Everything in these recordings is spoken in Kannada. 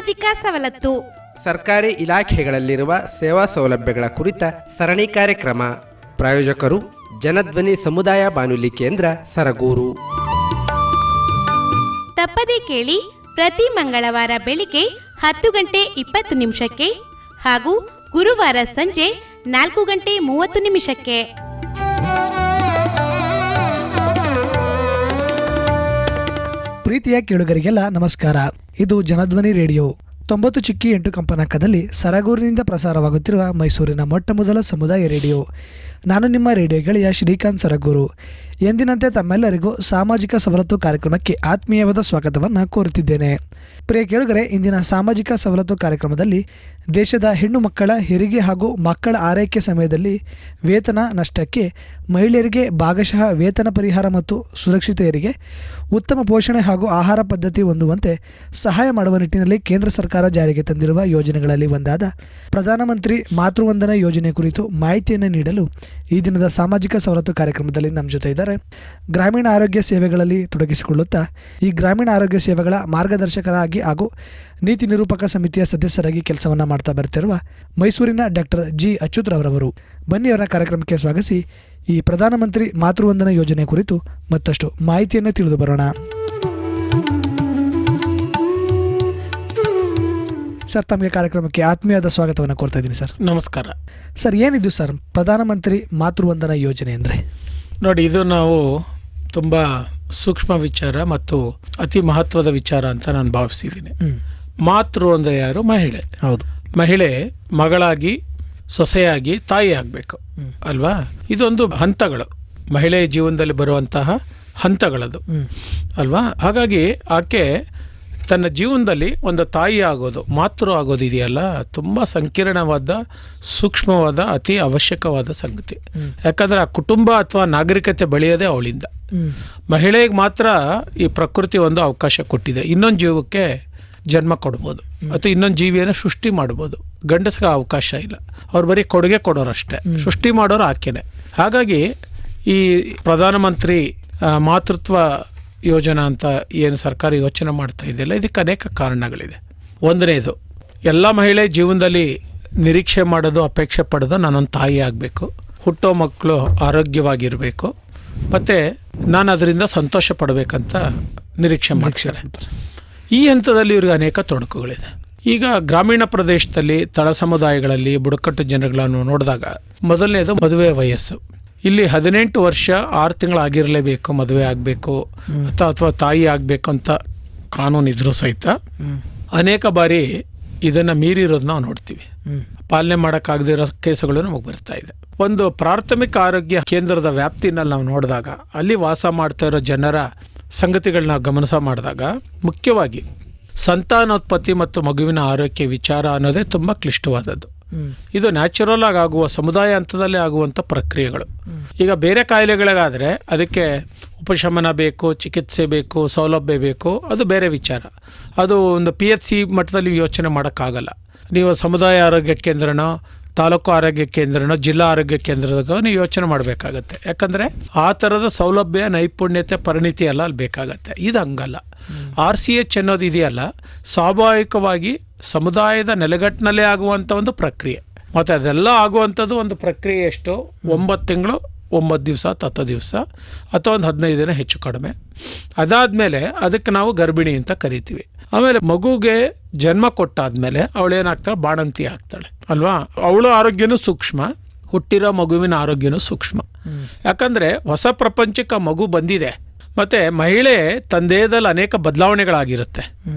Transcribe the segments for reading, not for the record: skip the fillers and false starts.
ಸಾಮಾಜಿಕ ಸವಲತ್ತು. ಸರ್ಕಾರಿ ಇಲಾಖೆಗಳಲ್ಲಿರುವ ಸೇವಾ ಸೌಲಭ್ಯಗಳ ಕುರಿತ ಸರಣಿ ಕಾರ್ಯಕ್ರಮ. ಪ್ರಾಯೋಜಕರು ಜನಧ್ವನಿ ಸಮುದಾಯ ಬಾನುಲಿ ಕೇಂದ್ರ ಸರಗೂರು. ತಪ್ಪದೇ ಕೇಳಿ ಪ್ರತಿ ಮಂಗಳವಾರ ಬೆಳಿಗ್ಗೆ 10:20 ಹಾಗೂ ಗುರುವಾರ ಸಂಜೆ 4:30. ಪ್ರೀತಿಯ ಕೇಳುಗರಿಗೆಲ್ಲ ನಮಸ್ಕಾರ. ಇದು ಜನಧ್ವನಿ ರೇಡಿಯೋ 90.8 ಕಂಪನಾಂಕದಲ್ಲಿ ಸರಗೂರಿನಿಂದ ಪ್ರಸಾರವಾಗುತ್ತಿರುವ ಮೈಸೂರಿನ ಮೊಟ್ಟಮೊದಲ ಸಮುದಾಯ ರೇಡಿಯೋ. ನಾನು ನಿಮ್ಮ ರೇಡಿಯೋ ಗೆಳೆಯ ಶ್ರೀಕಾಂತ್ ಸರಗೂರು. ಎಂದಿನಂತೆ ತಮ್ಮೆಲ್ಲರಿಗೂ ಸಾಮಾಜಿಕ ಸವಲತ್ತು ಕಾರ್ಯಕ್ರಮಕ್ಕೆ ಆತ್ಮೀಯವಾದ ಸ್ವಾಗತವನ್ನು ಕೋರುತ್ತಿದ್ದೇನೆ. ಪ್ರಿಯ ಕೇಳುಗರೆ, ಇಂದಿನ ಸಾಮಾಜಿಕ ಸವಲತ್ತು ಕಾರ್ಯಕ್ರಮದಲ್ಲಿ ದೇಶದ ಹೆಣ್ಣು ಮಕ್ಕಳ ಹೆರಿಗೆ ಹಾಗೂ ಮಕ್ಕಳ ಆರೈಕೆ ಸಮಯದಲ್ಲಿ ವೇತನ ನಷ್ಟಕ್ಕೆ, ಮಹಿಳೆಯರಿಗೆ ಭಾಗಶಃ ವೇತನ ಪರಿಹಾರ ಮತ್ತು ಸುರಕ್ಷಿತ ಹೆರಿಗೆ, ಉತ್ತಮ ಪೋಷಣೆ ಹಾಗೂ ಆಹಾರ ಪದ್ಧತಿ ಹೊಂದುವಂತೆ ಸಹಾಯ ಮಾಡುವ ನಿಟ್ಟಿನಲ್ಲಿ ಕೇಂದ್ರ ಸರ್ಕಾರ ಜಾರಿಗೆ ತಂದಿರುವ ಯೋಜನೆಗಳಲ್ಲಿ ಒಂದಾದ ಪ್ರಧಾನಮಂತ್ರಿ ಮಾತೃವಂದನಾ ಯೋಜನೆ ಕುರಿತು ಮಾಹಿತಿಯನ್ನು ನೀಡಲು ಈ ದಿನದ ಸಾಮಾಜಿಕ ಸವಲತ್ತು ಕಾರ್ಯಕ್ರಮದಲ್ಲಿ ನಮ್ಮ ಜೊತೆ ಇದ್ದಾರೆ. ಗ್ರಾಮೀಣ ಆರೋಗ್ಯ ಸೇವೆಗಳಲ್ಲಿ ತೊಡಗಿಸಿಕೊಳ್ಳುತ್ತಾ ಈ ಗ್ರಾಮೀಣ ಆರೋಗ್ಯ ಸೇವೆಗಳ ಮಾರ್ಗದರ್ಶಕರಾಗಿ ಹಾಗೂ ನೀತಿ ನಿರೂಪಕ ಸಮಿತಿಯ ಸದಸ್ಯರಾಗಿ ಕೆಲಸವನ್ನು ಮಾಡ್ತಾ ಬರ್ತಿರುವ ಮೈಸೂರಿನ ಡಾಕ್ಟರ್ ಜಿ ಅಚ್ಯುತ್ರವರವರು. ಬನ್ನಿ ಅವರ ಕಾರ್ಯಕ್ರಮಕ್ಕೆ ಸ್ವಾಗತಿಸಿ ಈ ಪ್ರಧಾನಮಂತ್ರಿ ಮಾತೃವಂದನಾ ಯೋಜನೆ ಕುರಿತು ಮತ್ತಷ್ಟು ಮಾಹಿತಿಯನ್ನು ತಿಳಿದು ಬರೋಣ. ಸರ್, ತಮಗೆ ಕಾರ್ಯಕ್ರಮಕ್ಕೆ ಆತ್ಮೀಯವಾದ ಸ್ವಾಗತವನ್ನು ಕೋರ್ತಾ ಇದ್ದೀನಿ ಸರ್. ನಮಸ್ಕಾರ ಸರ್. ಏನಿದು ಸರ್ ಪ್ರಧಾನಮಂತ್ರಿ ಮಾತೃವಂದನಾ ಯೋಜನೆ ಅಂದರೆ? ನೋಡಿ, ಇದು ನಾವು ತುಂಬ ಸೂಕ್ಷ್ಮ ವಿಚಾರ ಮತ್ತು ಅತಿ ಮಹತ್ವದ ವಿಚಾರ ಅಂತ ನಾನು ಭಾವಿಸಿದ್ದೀನಿ. ಮಾತೃ ಅಂದರೆ ಯಾರು? ಮಹಿಳೆ. ಹೌದು. ಮಹಿಳೆ ಮಗಳಾಗಿ, ಸೊಸೆಯಾಗಿ, ತಾಯಿ ಆಗಬೇಕು ಅಲ್ವಾ? ಇದೊಂದು ಹಂತಗಳು, ಮಹಿಳೆಯ ಜೀವನದಲ್ಲಿ ಬರುವಂತಹ ಹಂತಗಳದು ಅಲ್ವಾ? ಹಾಗಾಗಿ ಆಕೆ ತನ್ನ ಜೀವನದಲ್ಲಿ ಒಂದು ತಾಯಿ ಆಗೋದು, ಮಾತೃ ಆಗೋದು ಇದೆಯಲ್ಲ, ತುಂಬ ಸಂಕೀರ್ಣವಾದ, ಸೂಕ್ಷ್ಮವಾದ, ಅತಿ ಅವಶ್ಯಕವಾದ ಸಂಗತಿ. ಯಾಕಂದರೆ ಆ ಕುಟುಂಬ ಅಥವಾ ನಾಗರಿಕತೆ ಬೆಳೆಯೋದೇ ಅವಳಿಂದ. ಮಹಿಳೆಗೆ ಮಾತ್ರ ಈ ಪ್ರಕೃತಿ ಒಂದು ಅವಕಾಶ ಕೊಟ್ಟಿದೆ. ಇನ್ನೊಂದು ಜೀವಕ್ಕೆ ಜನ್ಮ ಕೊಡ್ಬೋದು ಅಥವಾ ಇನ್ನೊಂದು ಜೀವಿಯನ್ನು ಸೃಷ್ಟಿ ಮಾಡ್ಬೋದು. ಗಂಡಸ್ಗೆ ಅವಕಾಶ ಇಲ್ಲ. ಅವ್ರು ಬರೀ ಕೊಡುಗೆ ಕೊಡೋರಷ್ಟೇ, ಸೃಷ್ಟಿ ಮಾಡೋರು ಆಕೆನೆ. ಹಾಗಾಗಿ ಈ ಪ್ರಧಾನಮಂತ್ರಿ ಮಾತೃತ್ವ ಯೋಜನಾ ಅಂತ ಏನು ಸರ್ಕಾರ ಯೋಚನೆ ಮಾಡ್ತಾ ಇದೆಯಲ್ಲ, ಇದಕ್ಕೆ ಅನೇಕ ಕಾರಣಗಳಿದೆ. ಒಂದನೇದು, ಎಲ್ಲ ಮಹಿಳೆ ಜೀವನದಲ್ಲಿ ನಿರೀಕ್ಷೆ ಮಾಡೋದು, ಅಪೇಕ್ಷೆ ಪಡೋದು, ನಾನೊಂದು ತಾಯಿ ಆಗಬೇಕು, ಹುಟ್ಟೋ ಮಕ್ಕಳು ಆರೋಗ್ಯವಾಗಿರಬೇಕು, ಮತ್ತು ನಾನು ಅದರಿಂದ ಸಂತೋಷ ಪಡಬೇಕಂತ ನಿರೀಕ್ಷೆ ಮಾಡ್ತಾರೆ. ಈ ಹಂತದಲ್ಲಿ ಇವ್ರಿಗೆ ಅನೇಕ ತೊಡಕುಗಳಿದೆ. ಈಗ ಗ್ರಾಮೀಣ ಪ್ರದೇಶದಲ್ಲಿ, ತಳ ಸಮುದಾಯಗಳಲ್ಲಿ, ಬುಡಕಟ್ಟು ಜನಗಳನ್ನು ನೋಡಿದಾಗ ಮೊದಲನೇದು ಮದುವೆ ವಯಸ್ಸು. ಇಲ್ಲಿ 18 ವರ್ಷ 6 ತಿಂಗಳಾಗಿರಲೇಬೇಕು ಮದುವೆ ಆಗಬೇಕು ಅಥವಾ ತಾಯಿ ಆಗಬೇಕು ಅಂತ ಕಾನೂನು ಇದ್ರೂ ಸಹಿತ ಅನೇಕ ಬಾರಿ ಇದನ್ನು ಮೀರಿರೋದು ನಾವು ನೋಡ್ತೀವಿ. ಪಾಲನೆ ಮಾಡೋಕ್ಕಾಗದಿರೋ ಕೇಸುಗಳು ನಮಗೆ ಬರ್ತಾ ಇದೆ. ಒಂದು ಪ್ರಾಥಮಿಕ ಆರೋಗ್ಯ ಕೇಂದ್ರದ ವ್ಯಾಪ್ತಿನಲ್ಲಿ ನಾವು ನೋಡಿದಾಗ, ಅಲ್ಲಿ ವಾಸ ಮಾಡ್ತಾ ಇರೋ ಜನರ ಸಂಗತಿಗಳನ್ನ ಗಮನಿಸ ಮಾಡಿದಾಗ, ಮುಖ್ಯವಾಗಿ ಸಂತಾನೋತ್ಪತ್ತಿ ಮತ್ತು ಮಗುವಿನ ಆರೋಗ್ಯ ವಿಚಾರ ಅನ್ನೋದೇ ತುಂಬ ಕ್ಲಿಷ್ಟವಾದದ್ದು. ಇದು ನ್ಯಾಚುರಲ್ ಆಗುವ, ಸಮುದಾಯ ಹಂತದಲ್ಲೇ ಆಗುವಂಥ ಪ್ರಕ್ರಿಯೆಗಳು. ಈಗ ಬೇರೆ ಕಾಯಿಲೆಗಳಿಗಾದರೆ ಅದಕ್ಕೆ ಉಪಶಮನ ಬೇಕು, ಚಿಕಿತ್ಸೆ ಬೇಕು, ಸೌಲಭ್ಯ ಬೇಕು, ಅದು ಬೇರೆ ವಿಚಾರ. ಅದು ಒಂದು PHC ಮಟ್ಟದಲ್ಲಿ ಯೋಚನೆ ಮಾಡೋಕ್ಕಾಗಲ್ಲ. ನೀವು ಸಮುದಾಯ ಆರೋಗ್ಯ ಕೇಂದ್ರನೋ, ತಾಲೂಕು ಆರೋಗ್ಯ ಕೇಂದ್ರನೋ, ಜಿಲ್ಲಾ ಆರೋಗ್ಯ ಕೇಂದ್ರದಾಗ ನೀವು ಯೋಚನೆ ಮಾಡಬೇಕಾಗತ್ತೆ. ಯಾಕಂದರೆ ಆ ಥರದ ಸೌಲಭ್ಯ, ನೈಪುಣ್ಯತೆ, ಪರಿಣಿತಿ ಎಲ್ಲ ಅಲ್ಲಿ ಬೇಕಾಗತ್ತೆ. ಇದು ಹಂಗಲ್ಲ. RCH ಅನ್ನೋದು ಇದೆಯಲ್ಲ, ಸ್ವಾಭಾವಿಕವಾಗಿ ಸಮುದಾಯದ ನೆಲೆಗಟ್ಟಿನಲ್ಲೇ ಆಗುವಂಥ ಒಂದು ಪ್ರಕ್ರಿಯೆ. ಮತ್ತು ಅದೆಲ್ಲ ಆಗುವಂಥದ್ದು ಒಂದು ಪ್ರಕ್ರಿಯೆ ಎಷ್ಟು? 9 ತಿಂಗಳು 9 ದಿವಸ, 10 ದಿವಸ ಅಥವಾ ಒಂದು 15 ದಿನ ಹೆಚ್ಚು ಕಡಿಮೆ. ಅದಾದಮೇಲೆ ಅದಕ್ಕೆ ನಾವು ಗರ್ಭಿಣಿ ಅಂತ ಕರಿತೀವಿ. ಆಮೇಲೆ ಮಗುಗೆ ಜನ್ಮ ಕೊಟ್ಟಾದ್ಮೇಲೆ ಅವಳೇನಾಗ್ತಾಳೆ? ಬಾಣಂತಿ ಆಗ್ತಾಳೆ ಅಲ್ವಾ? ಅವಳ ಆರೋಗ್ಯನೂ ಸೂಕ್ಷ್ಮ, ಹುಟ್ಟಿರೋ ಮಗುವಿನ ಆರೋಗ್ಯನೂ ಸೂಕ್ಷ್ಮ. ಯಾಕಂದರೆ ಹೊಸ ಪ್ರಪಂಚಕ್ಕೆ ಆ ಮಗು ಬಂದಿದೆ. ಮತ್ತು ಮಹಿಳೆ ತನ್ನ ದೇಹದಲ್ಲಿ ಅನೇಕ ಬದಲಾವಣೆಗಳಾಗಿರುತ್ತೆ.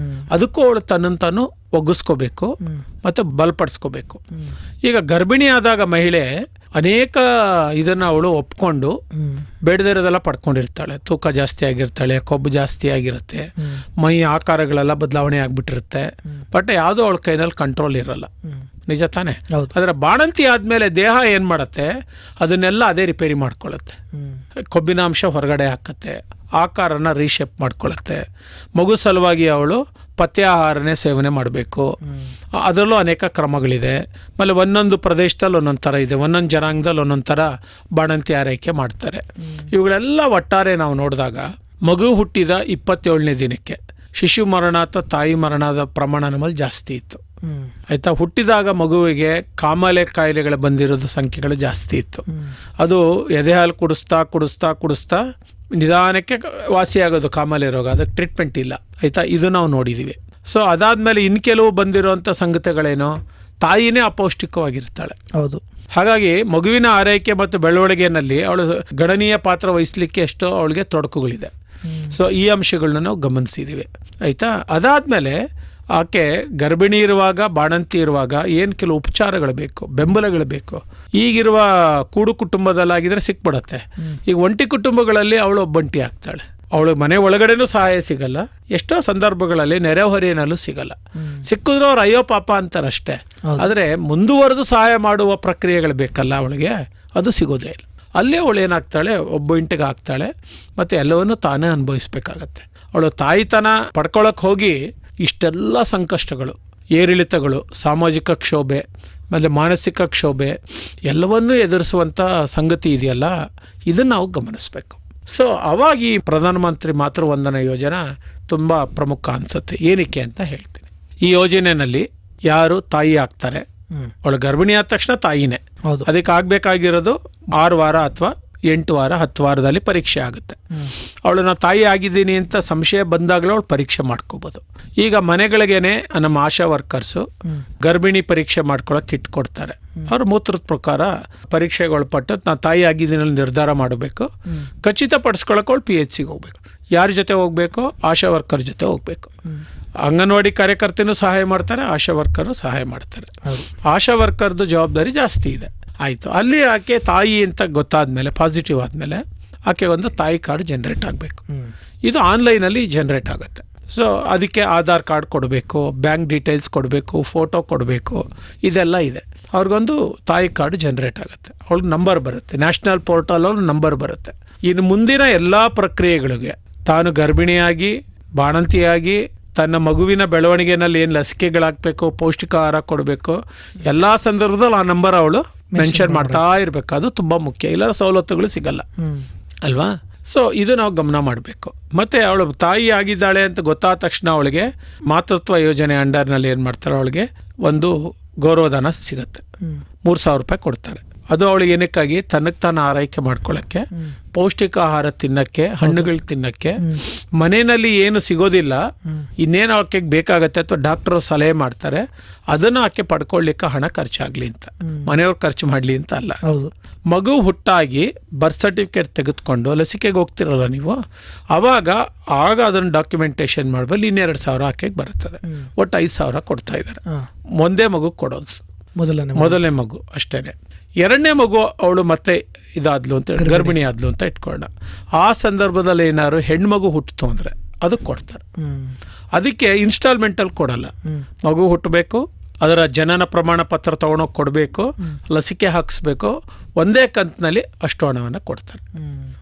ಅದಕ್ಕೂ ಅವಳು ತನ್ನನ್ನು ತಾನು ಒಗ್ಗಿಸ್ಕೋಬೇಕು ಮತ್ತು ಬಲಪಡಿಸ್ಕೋಬೇಕು. ಈಗ ಗರ್ಭಿಣಿ ಆದಾಗ ಮಹಿಳೆ ಅನೇಕ ಇದನ್ನು ಅವಳು ಒಪ್ಕೊಂಡು ಬೇಡದಿರೋದೆಲ್ಲ ಪಡ್ಕೊಂಡಿರ್ತಾಳೆ. ತೂಕ ಜಾಸ್ತಿ ಆಗಿರ್ತಾಳೆ, ಕೊಬ್ಬು ಜಾಸ್ತಿ ಆಗಿರುತ್ತೆ, ಮೈ ಆಕಾರಗಳೆಲ್ಲ ಬದಲಾವಣೆ ಆಗಿಬಿಟ್ಟಿರುತ್ತೆ. ಬಟ್ ಯಾವುದೋ ಅವಳ ಕೈನಲ್ಲಿ ಕಂಟ್ರೋಲ್ ಇರಲ್ಲ. ನಿಜ ತಾನೆ? ಆದರೆ ಬಾಣಂತಿ ಆದಮೇಲೆ ದೇಹ ಏನು ಮಾಡುತ್ತೆ? ಅದನ್ನೆಲ್ಲ ಅದೇ ರಿಪೇರಿ ಮಾಡ್ಕೊಳ್ಳುತ್ತೆ. ಕೊಬ್ಬಿನಾಂಶ ಹೊರಗಡೆ ಹಾಕತ್ತೆ, ಆಕಾರನ ರೀಶೇಪ್ ಮಾಡ್ಕೊಳ್ಳುತ್ತೆ. ಮಗು ಸಲುವಾಗಿ ಅವಳು ಪಥ್ಯ ಆಹಾರನೇ ಸೇವನೆ ಮಾಡಬೇಕು. ಅದರಲ್ಲೂ ಅನೇಕ ಕ್ರಮಗಳಿದೆ. ಆಮೇಲೆ ಒಂದೊಂದು ಪ್ರದೇಶದಲ್ಲಿ ಒಂದೊಂದು ಥರ ಇದೆ, ಒಂದೊಂದು ಜನಾಂಗದಲ್ಲಿ ಒಂದೊಂದು ಥರ ಬಾಣಂತಿ ಆರೈಕೆ ಮಾಡ್ತಾರೆ. ಇವುಗಳೆಲ್ಲ ಒಟ್ಟಾರೆ ನಾವು ನೋಡಿದಾಗ ಮಗು ಹುಟ್ಟಿದ 27ನೇ ದಿನಕ್ಕೆ ಶಿಶು ಮರಣ ಅಥವಾ ತಾಯಿ ಮರಣದ ಪ್ರಮಾಣ ನಮ್ಮಲ್ಲಿ ಜಾಸ್ತಿ ಇತ್ತು. ಆಯಿತಾ, ಹುಟ್ಟಿದಾಗ ಮಗುವಿಗೆ ಕಾಮಾಲೆ ಕಾಯಿಲೆಗಳು ಬಂದಿರೋದು ಸಂಖ್ಯೆಗಳು ಜಾಸ್ತಿ ಇತ್ತು. ಅದು ಎದೆ ಹಾಲು ಕುಡಿಸ್ತಾ ನಿಧಾನಕ್ಕೆ ವಾಸಿಯಾಗೋದು ಕಾಮಾಲೆ ರೋಗ, ಅದಕ್ಕೆ ಟ್ರೀಟ್ಮೆಂಟ್ ಇಲ್ಲ. ಆಯಿತಾ, ಇದು ನಾವು ನೋಡಿದ್ದೀವಿ. ಸೊ ಅದಾದಮೇಲೆ ಇನ್ನು ಕೆಲವು ಬಂದಿರೋಂಥ ಸಂಗತಿಗಳೇನು, ತಾಯಿನೇ ಅಪೌಷ್ಟಿಕವಾಗಿರ್ತಾಳೆ. ಹೌದು. ಹಾಗಾಗಿ ಮಗುವಿನ ಆರೈಕೆ ಮತ್ತು ಬೆಳವಣಿಗೆಯಲ್ಲಿ ಅವಳು ಗಣನೀಯ ಪಾತ್ರ ವಹಿಸಲಿಕ್ಕೆ ಎಷ್ಟೋ ಅವಳಿಗೆ ತೊಡಕುಗಳಿದೆ. ಸೊ ಈ ಅಂಶಗಳನ್ನ ನಾವು ಗಮನಿಸಿದ್ದೀವಿ. ಆಯಿತಾ, ಅದಾದಮೇಲೆ ಆಕೆ ಗರ್ಭಿಣಿ ಇರುವಾಗ, ಬಾಣಂತಿ ಇರುವಾಗ ಏನು ಕೆಲವು ಉಪಚಾರಗಳು ಬೇಕು, ಬೆಂಬಲಗಳು ಬೇಕು. ಈಗಿರುವ ಕೂಡು ಕುಟುಂಬದಲ್ಲಾಗಿದ್ರೆ ಸಿಕ್ಬಿಡತ್ತೆ. ಈಗ ಒಂಟಿ ಕುಟುಂಬಗಳಲ್ಲಿ ಅವಳು ಒಬ್ಬಂಟಿ ಆಗ್ತಾಳೆ. ಅವಳು ಮನೆ ಒಳಗಡೆನೂ ಸಹಾಯ ಸಿಗಲ್ಲ, ಎಷ್ಟೋ ಸಂದರ್ಭಗಳಲ್ಲಿ ನೆರೆಹೊರೆಯಲ್ಲೂ ಸಿಗಲ್ಲ. ಸಿಕ್ಕಿದ್ರು ಅವ್ರು ಅಯ್ಯೋ ಪಾಪ ಅಂತಾರಷ್ಟೇ. ಆದರೆ ಮುಂದುವರೆದು ಸಹಾಯ ಮಾಡುವ ಪ್ರಕ್ರಿಯೆಗಳು ಬೇಕಲ್ಲ ಅವಳಿಗೆ, ಅದು ಸಿಗೋದೇ ಇಲ್ಲ. ಅಲ್ಲೇ ಅವಳು ಏನಾಗ್ತಾಳೆ, ಒಬ್ಬ ಇಂಟಿಗೆ ಆಗ್ತಾಳೆ, ಮತ್ತು ಎಲ್ಲವನ್ನೂ ತಾನೇ ಅನುಭವಿಸ್ಬೇಕಾಗತ್ತೆ. ಅವಳು ತಾಯಿತನ ಪಡ್ಕೊಳ್ಳೋಕೆ ಹೋಗಿ ಇಷ್ಟೆಲ್ಲ ಸಂಕಷ್ಟಗಳು, ಏರಿಳಿತಗಳು, ಸಾಮಾಜಿಕ ಕ್ಷೋಭೆ ಮತ್ತು ಮಾನಸಿಕ ಕ್ಷೋಭೆ ಎಲ್ಲವನ್ನೂ ಎದುರಿಸುವಂಥ ಸಂಗತಿ ಇದೆಯಲ್ಲ, ಇದನ್ನು ನಾವು ಗಮನಿಸಬೇಕು. ಸೊ ಅವಾಗ ಈ ಪ್ರಧಾನಮಂತ್ರಿ ಮಾತೃವಂದನಾ ಯೋಜನಾ ತುಂಬ ಪ್ರಮುಖ ಅನಿಸುತ್ತೆ. ಏನಕ್ಕೆ ಅಂತ ಹೇಳ್ತೀನಿ. ಈ ಯೋಜನೆಯಲ್ಲಿ ಯಾರು ತಾಯಿ ಆಗ್ತಾರೆ, ಅವಳು ಗರ್ಭಿಣಿ ಆದ ತಕ್ಷಣ ತಾಯಿನೇ. ಅದಕ್ಕೆ ಆಗಬೇಕಾಗಿರೋದು 6 ವಾರ ಅಥವಾ 8 ವಾರ 10 ವಾರದಲ್ಲಿ ಪರೀಕ್ಷೆ ಆಗುತ್ತೆ. ಅವಳು ನಾನು ತಾಯಿ ಆಗಿದ್ದೀನಿ ಅಂತ ಸಂಶಯ ಬಂದಾಗಲೂ ಅವಳು ಪರೀಕ್ಷೆ ಮಾಡ್ಕೋಬೋದು. ಈಗ ಮನೆಗಳಿಗೇನೆ ನಮ್ಮ ಆಶಾ ವರ್ಕರ್ಸು ಗರ್ಭಿಣಿ ಪರೀಕ್ಷೆ ಮಾಡ್ಕೊಳ್ಳೋಕೆ ಕಿಟ್ ಕೊಡ್ತಾರೆ. ಅವ್ರ ಮೂತ್ರದ ಪ್ರಕಾರ ಪರೀಕ್ಷೆಗೆ ಒಳಪಟ್ಟು ನಾನು ತಾಯಿ ಆಗಿದ್ದೀನಿ ನಿರ್ಧಾರ ಮಾಡಬೇಕು. ಖಚಿತಪಡಿಸ್ಕೊಳ್ಳೋಕೆ ಅವಳು PHCಗೆ ಹೋಗ್ಬೇಕು. ಯಾರ ಜೊತೆ ಹೋಗಬೇಕು? ಆಶಾ ವರ್ಕರ್ ಜೊತೆ ಹೋಗಬೇಕು. ಅಂಗನವಾಡಿ ಕಾರ್ಯಕರ್ತನೂ ಸಹಾಯ ಮಾಡ್ತಾರೆ, ಆಶಾ ವರ್ಕರು ಸಹಾಯ ಮಾಡ್ತಾರೆ. ಆಶಾ ವರ್ಕರ್ದು ಜವಾಬ್ದಾರಿ ಜಾಸ್ತಿ ಇದೆ. ಆಯಿತು, ಅಲ್ಲಿ ಆಕೆ ತಾಯಿ ಅಂತ ಗೊತ್ತಾದ್ಮೇಲೆ, ಪಾಸಿಟಿವ್ ಆದಮೇಲೆ ಆಕೆ ಒಂದು ತಾಯಿ ಕಾರ್ಡ್ ಜನ್ರೇಟ್ ಆಗಬೇಕು. ಇದು ಆನ್ಲೈನಲ್ಲಿ ಜನ್ರೇಟ್ ಆಗುತ್ತೆ. ಸೊ ಅದಕ್ಕೆ ಆಧಾರ್ ಕಾರ್ಡ್ ಕೊಡಬೇಕು, ಬ್ಯಾಂಕ್ ಡೀಟೇಲ್ಸ್ ಕೊಡಬೇಕು, ಫೋಟೋ ಕೊಡಬೇಕು, ಇದೆಲ್ಲ ಇದೆ. ಅವ್ರಿಗೊಂದು ತಾಯಿ ಕಾರ್ಡ್ ಜನ್ರೇಟ್ ಆಗುತ್ತೆ. ಅವ್ಳಿಗೆ ನಂಬರ್ ಬರುತ್ತೆ, ನ್ಯಾಷನಲ್ ಪೋರ್ಟಲಲ್ಲಿ ನಂಬರ್ ಬರುತ್ತೆ. ಇನ್ನು ಮುಂದಿನ ಎಲ್ಲ ಪ್ರಕ್ರಿಯೆಗಳಿಗೆ ತಾನು ಗರ್ಭಿಣಿಯಾಗಿ, ಬಾಣಂತಿಯಾಗಿ, ತನ್ನ ಮಗುವಿನ ಬೆಳವಣಿಗೆನಲ್ಲಿ ಏನು ಲಸಿಕೆಗಳಾಗಬೇಕು, ಪೌಷ್ಟಿಕ ಆಹಾರ ಕೊಡಬೇಕು, ಎಲ್ಲ ಸಂದರ್ಭದಲ್ಲಿ ಆ ನಂಬರ್ ಅವಳು ಮೆನ್ಷನ್ ಮಾಡ್ತಾ ಇರಬೇಕು. ಅದು ತುಂಬ ಮುಖ್ಯ, ಇಲ್ಲ ಸವಲತ್ತುಗಳು ಸಿಗಲ್ಲ ಅಲ್ವಾ. ಸೊ ಇದು ನಾವು ಗಮನ ಮಾಡಬೇಕು. ಮತ್ತು ಅವಳು ತಾಯಿ ಆಗಿದ್ದಾಳೆ ಅಂತ ಗೊತ್ತಾದ ತಕ್ಷಣ ಅವಳಿಗೆ ಮಾತೃತ್ವ ಯೋಜನೆ ಅಂಡರ್ನಲ್ಲಿ ಏನು ಮಾಡ್ತಾರೆ, ಅವಳಿಗೆ ಒಂದು ಗೌರವಧನ ಸಿಗುತ್ತೆ. 3,000 ರೂಪಾಯಿ ಕೊಡ್ತಾರೆ. ಅದು ಅವಳಿಗೆ ಏನಕ್ಕಾಗಿ, ತನಗೆ ತಾನು ಆರೈಕೆ ಮಾಡ್ಕೊಳ್ಳೋಕ್ಕೆ, ಪೌಷ್ಟಿಕ ಆಹಾರ ತಿನ್ನಕ್ಕೆ, ಹಣ್ಣುಗಳು ತಿನ್ನಕ್ಕೆ, ಮನೆಯಲ್ಲಿ ಏನು ಸಿಗೋದಿಲ್ಲ ಇನ್ನೇನು ಆಕೆಗೆ ಬೇಕಾಗತ್ತೆ ಅಥವಾ ಡಾಕ್ಟರ್ ಸಲಹೆ ಮಾಡ್ತಾರೆ, ಅದನ್ನು ಆಕೆ ಪಡ್ಕೊಳ್ಳಿಕ್ಕೆ ಹಣ ಖರ್ಚಾಗಲಿ ಅಂತ, ಮನೆಯವ್ರು ಖರ್ಚು ಮಾಡಲಿ ಅಂತ ಅಲ್ಲ. ಮಗು ಹುಟ್ಟಾಗಿ ಬರ್ತ್ ಸರ್ಟಿಫಿಕೇಟ್ ತೆಗೆದುಕೊಂಡು ಲಸಿಕೆಗೆ ಹೋಗ್ತಿರಲ್ಲ ನೀವು, ಆಗ ಅದನ್ನು ಡಾಕ್ಯುಮೆಂಟೇಶನ್ ಮಾಡಬಲ್ಲಿ 2,000 ಆಕೆಗೆ ಬರುತ್ತದೆ. ಒಟ್ಟು 5,000 ಕೊಡ್ತಾ ಇದ್ದಾರೆ. ಒಂದೇ ಮಗು ಕೊಡೋದು, ಮೊದಲನೇ ಮಗು ಅಷ್ಟೇನೆ. ಎರಡನೇ ಮಗು ಅವಳು ಮತ್ತೆ ಇದಾದ್ಲು ಅಂತ, ಗರ್ಭಿಣಿ ಆದ್ಲು ಅಂತ ಇಟ್ಕೊಳ್ಳೋಣ. ಆ ಸಂದರ್ಭದಲ್ಲಿ ಏನಾದ್ರು ಹೆಣ್ಮಗು ಹುಟ್ಟಿತು ಅಂದರೆ ಅದಕ್ಕೆ ಕೊಡ್ತಾರೆ. ಅದಕ್ಕೆ ಇನ್ಸ್ಟಾಲ್ಮೆಂಟಲ್ಲಿ ಕೊಡಲ್ಲ. ಮಗು ಹುಟ್ಟಬೇಕು, ಅದರ ಜನನ ಪ್ರಮಾಣ ಪತ್ರ ತೊಗೊಂಡೋಗಿ ಕೊಡಬೇಕು, ಲಸಿಕೆ ಹಾಕಿಸ್ಬೇಕು, ಒಂದೇ ಕಂತಿನಲ್ಲಿ ಅಷ್ಟು ಹಣವನ್ನು ಕೊಡ್ತಾರೆ.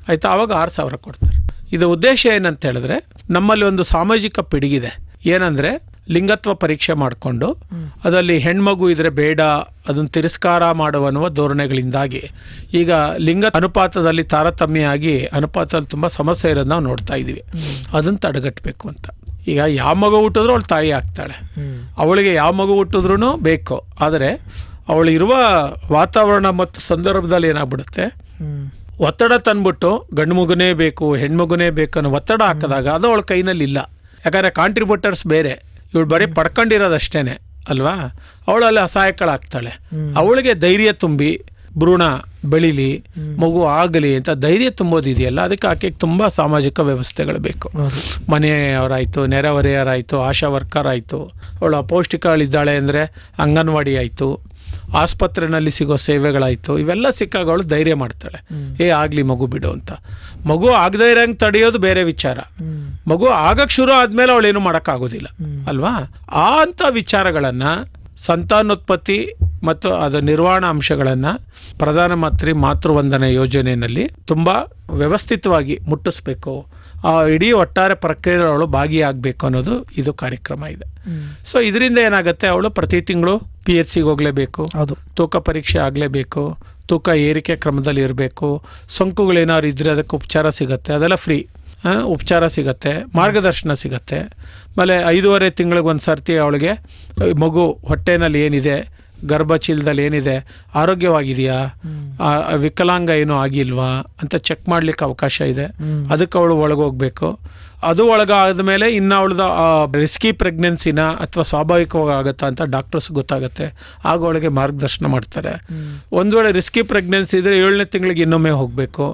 ಆಯಿತಾ, ಆವಾಗ 6,000 ಕೊಡ್ತಾರೆ. ಇದು ಉದ್ದೇಶ ಏನಂತ ಹೇಳಿದ್ರೆ, ನಮ್ಮಲ್ಲಿ ಒಂದು ಸಾಮಾಜಿಕ ಪಿಡುಗಿದೆ. ಏನಂದರೆ, ಲಿಂಗತ್ವ ಪರೀಕ್ಷೆ ಮಾಡಿಕೊಂಡು ಅದರಲ್ಲಿ ಹೆಣ್ಮಗು ಇದ್ರೆ ಬೇಡ, ಅದನ್ನು ತಿರಸ್ಕಾರ ಮಾಡುವನ್ನುವ ಧೋರಣೆಗಳಿಂದಾಗಿ ಈಗ ಲಿಂಗ ಅನುಪಾತದಲ್ಲಿ ತಾರತಮ್ಯ ಆಗಿ ಅನುಪಾತದಲ್ಲಿ ತುಂಬ ಸಮಸ್ಯೆ ಇರೋದು ನಾವು ನೋಡ್ತಾ ಇದ್ದೀವಿ. ಅದನ್ನು ತಡೆಗಟ್ಟಬೇಕು ಅಂತ. ಈಗ ಯಾವ ಮಗು ಹುಟ್ಟಿದ್ರು ಅವಳು ತಾಯಿ ಆಗ್ತಾಳೆ. ಅವಳಿಗೆ ಯಾವ ಮಗು ಹುಟ್ಟಿದ್ರೂ ಬೇಕು. ಆದರೆ ಅವಳಿರುವ ವಾತಾವರಣ ಮತ್ತು ಸಂದರ್ಭದಲ್ಲಿ ಏನಾಗ್ಬಿಡುತ್ತೆ, ಒತ್ತಡ ತಂದ್ಬಿಟ್ಟು ಗಂಡು ಮಗುನೇ ಬೇಕು, ಹೆಣ್ಮಗುನೇ ಬೇಕು ಅನ್ನೋ ಒತ್ತಡ ಹಾಕಿದಾಗ ಅದು ಅವಳ ಕೈನಲ್ಲಿ ಇಲ್ಲ. ಯಾಕಂದರೆ ಕಾಂಟ್ರಿಬ್ಯೂಟರ್ಸ್ ಬೇರೆ, ಇವಳು ಬರೀ ಪಡ್ಕೊಂಡಿರೋದಷ್ಟೇನೆ ಅಲ್ವಾ. ಅವಳಲ್ಲಿ ಅಸಹಾಯಕಳಾಗ್ತಾಳೆ. ಅವಳಿಗೆ ಧೈರ್ಯ ತುಂಬಿ ಭ್ರೂಣ ಬೆಳೀಲಿ, ಮಗು ಆಗಲಿ ಅಂತ ಧೈರ್ಯ ತುಂಬೋದಿದೆಯಲ್ಲ, ಅದಕ್ಕೆ ಆಕೆಗೆ ತುಂಬ ಸಾಮಾಜಿಕ ವ್ಯವಸ್ಥೆಗಳು ಬೇಕು. ಮನೆಯವರಾಯಿತು, ನೆರೆಹೊರೆಯವರಾಯಿತು, ಆಶಾ ವರ್ಕರ್ ಆಯಿತು, ಅವಳು ಅಪೌಷ್ಟಿಕಗಳಿದ್ದಾಳೆ ಅಂದರೆ ಅಂಗನವಾಡಿ ಆಯಿತು, ಆಸ್ಪತ್ರೆಯಲ್ಲಿ ಸಿಗೋ ಸೇವೆಗಳಾಯಿತು, ಇವೆಲ್ಲ ಸಿಕ್ಕಾಗ ಅವಳು ಧೈರ್ಯ ಮಾಡ್ತಾಳೆ, ಆಗಲಿ ಮಗು ಬಿಡು ಅಂತ. ಮಗು ಆಗದೇ ಇರೋಂಗೆ ತಡೆಯೋದು ಬೇರೆ ವಿಚಾರ. ಮಗು ಆಗಕ್ಕೆ ಶುರು ಆದಮೇಲೆ ಅವಳೇನು ಮಾಡೋಕ್ಕಾಗೋದಿಲ್ಲ ಅಲ್ವಾ. ಆ ಅಂಥ ವಿಚಾರಗಳನ್ನು, ಸಂತಾನೋತ್ಪತ್ತಿ ಮತ್ತು ಅದರ ನಿರ್ವಹಣಾ ಅಂಶಗಳನ್ನು ಪ್ರಧಾನಮಂತ್ರಿ ಮಾತೃವಂದನಾ ಯೋಜನೆಯಲ್ಲಿ ತುಂಬ ವ್ಯವಸ್ಥಿತವಾಗಿ ಮುಟ್ಟಿಸ್ಬೇಕು. ಆ ಇಡೀ ಒಟ್ಟಾರೆ ಪ್ರಕ್ರಿಯೆಗಳು ಭಾಗಿಯಾಗಬೇಕು ಅನ್ನೋದು ಇದು ಕಾರ್ಯಕ್ರಮ ಇದೆ. ಸೊ ಇದರಿಂದ ಏನಾಗುತ್ತೆ, ಅವಳು ಪ್ರತಿ ತಿಂಗಳು PHCಗೆ ಹೋಗಲೇಬೇಕು, ತೂಕ ಪರೀಕ್ಷೆ ಆಗಲೇಬೇಕು, ತೂಕ ಏರಿಕೆ ಕ್ರಮದಲ್ಲಿ ಇರಬೇಕು, ಸೋಂಕುಗಳೇನಾದ್ರು ಇದ್ದರೆ ಅದಕ್ಕೆ ಉಪಚಾರ ಸಿಗುತ್ತೆ, ಅದೆಲ್ಲ ಫ್ರೀ. ಉಪಚಾರ ಸಿಗತ್ತೆ, ಮಾರ್ಗದರ್ಶನ ಸಿಗತ್ತೆ. ಆಮೇಲೆ 5.5 ತಿಂಗಳಿಗೊಂದು ಸರ್ತಿ ಅವಳಿಗೆ ಮಗು ಹೊಟ್ಟೆನಲ್ಲಿ ಏನಿದೆ, ಗರ್ಭಚೀಲದಲ್ಲಿ ಏನಿದೆ, ಆರೋಗ್ಯವಾಗಿದೆಯಾ, ವಿಕಲಾಂಗ ಏನೂ ಆಗಿಲ್ವಾ ಅಂತ ಚೆಕ್ ಮಾಡಲಿಕ್ಕೆ ಅವಕಾಶ ಇದೆ. ಅದಕ್ಕೆ ಅವಳು ಒಳಗೋಗ್ಬೇಕು. ಅದು ಒಳಗಾದ ಮೇಲೆ ಇನ್ನು ಅವಳದ ರಿಸ್ಕಿ ಪ್ರೆಗ್ನೆನ್ಸಿನ ಅಥವಾ ಸ್ವಾಭಾವಿಕವಾಗಿ ಆಗುತ್ತಾ ಅಂತ ಡಾಕ್ಟರ್ಸ್ ಗೊತ್ತಾಗುತ್ತೆ. ಆಗ ಅವಳಿಗೆ ಮಾರ್ಗದರ್ಶನ ಮಾಡ್ತಾರೆ. ಒಂದು ವೇಳೆ ರಿಸ್ಕಿ ಪ್ರೆಗ್ನೆನ್ಸಿ ಇದ್ರೆ 7ನೇ ತಿಂಗಳಿಗೆ ಇನ್ನೊಮ್ಮೆ ಹೋಗಬೇಕು,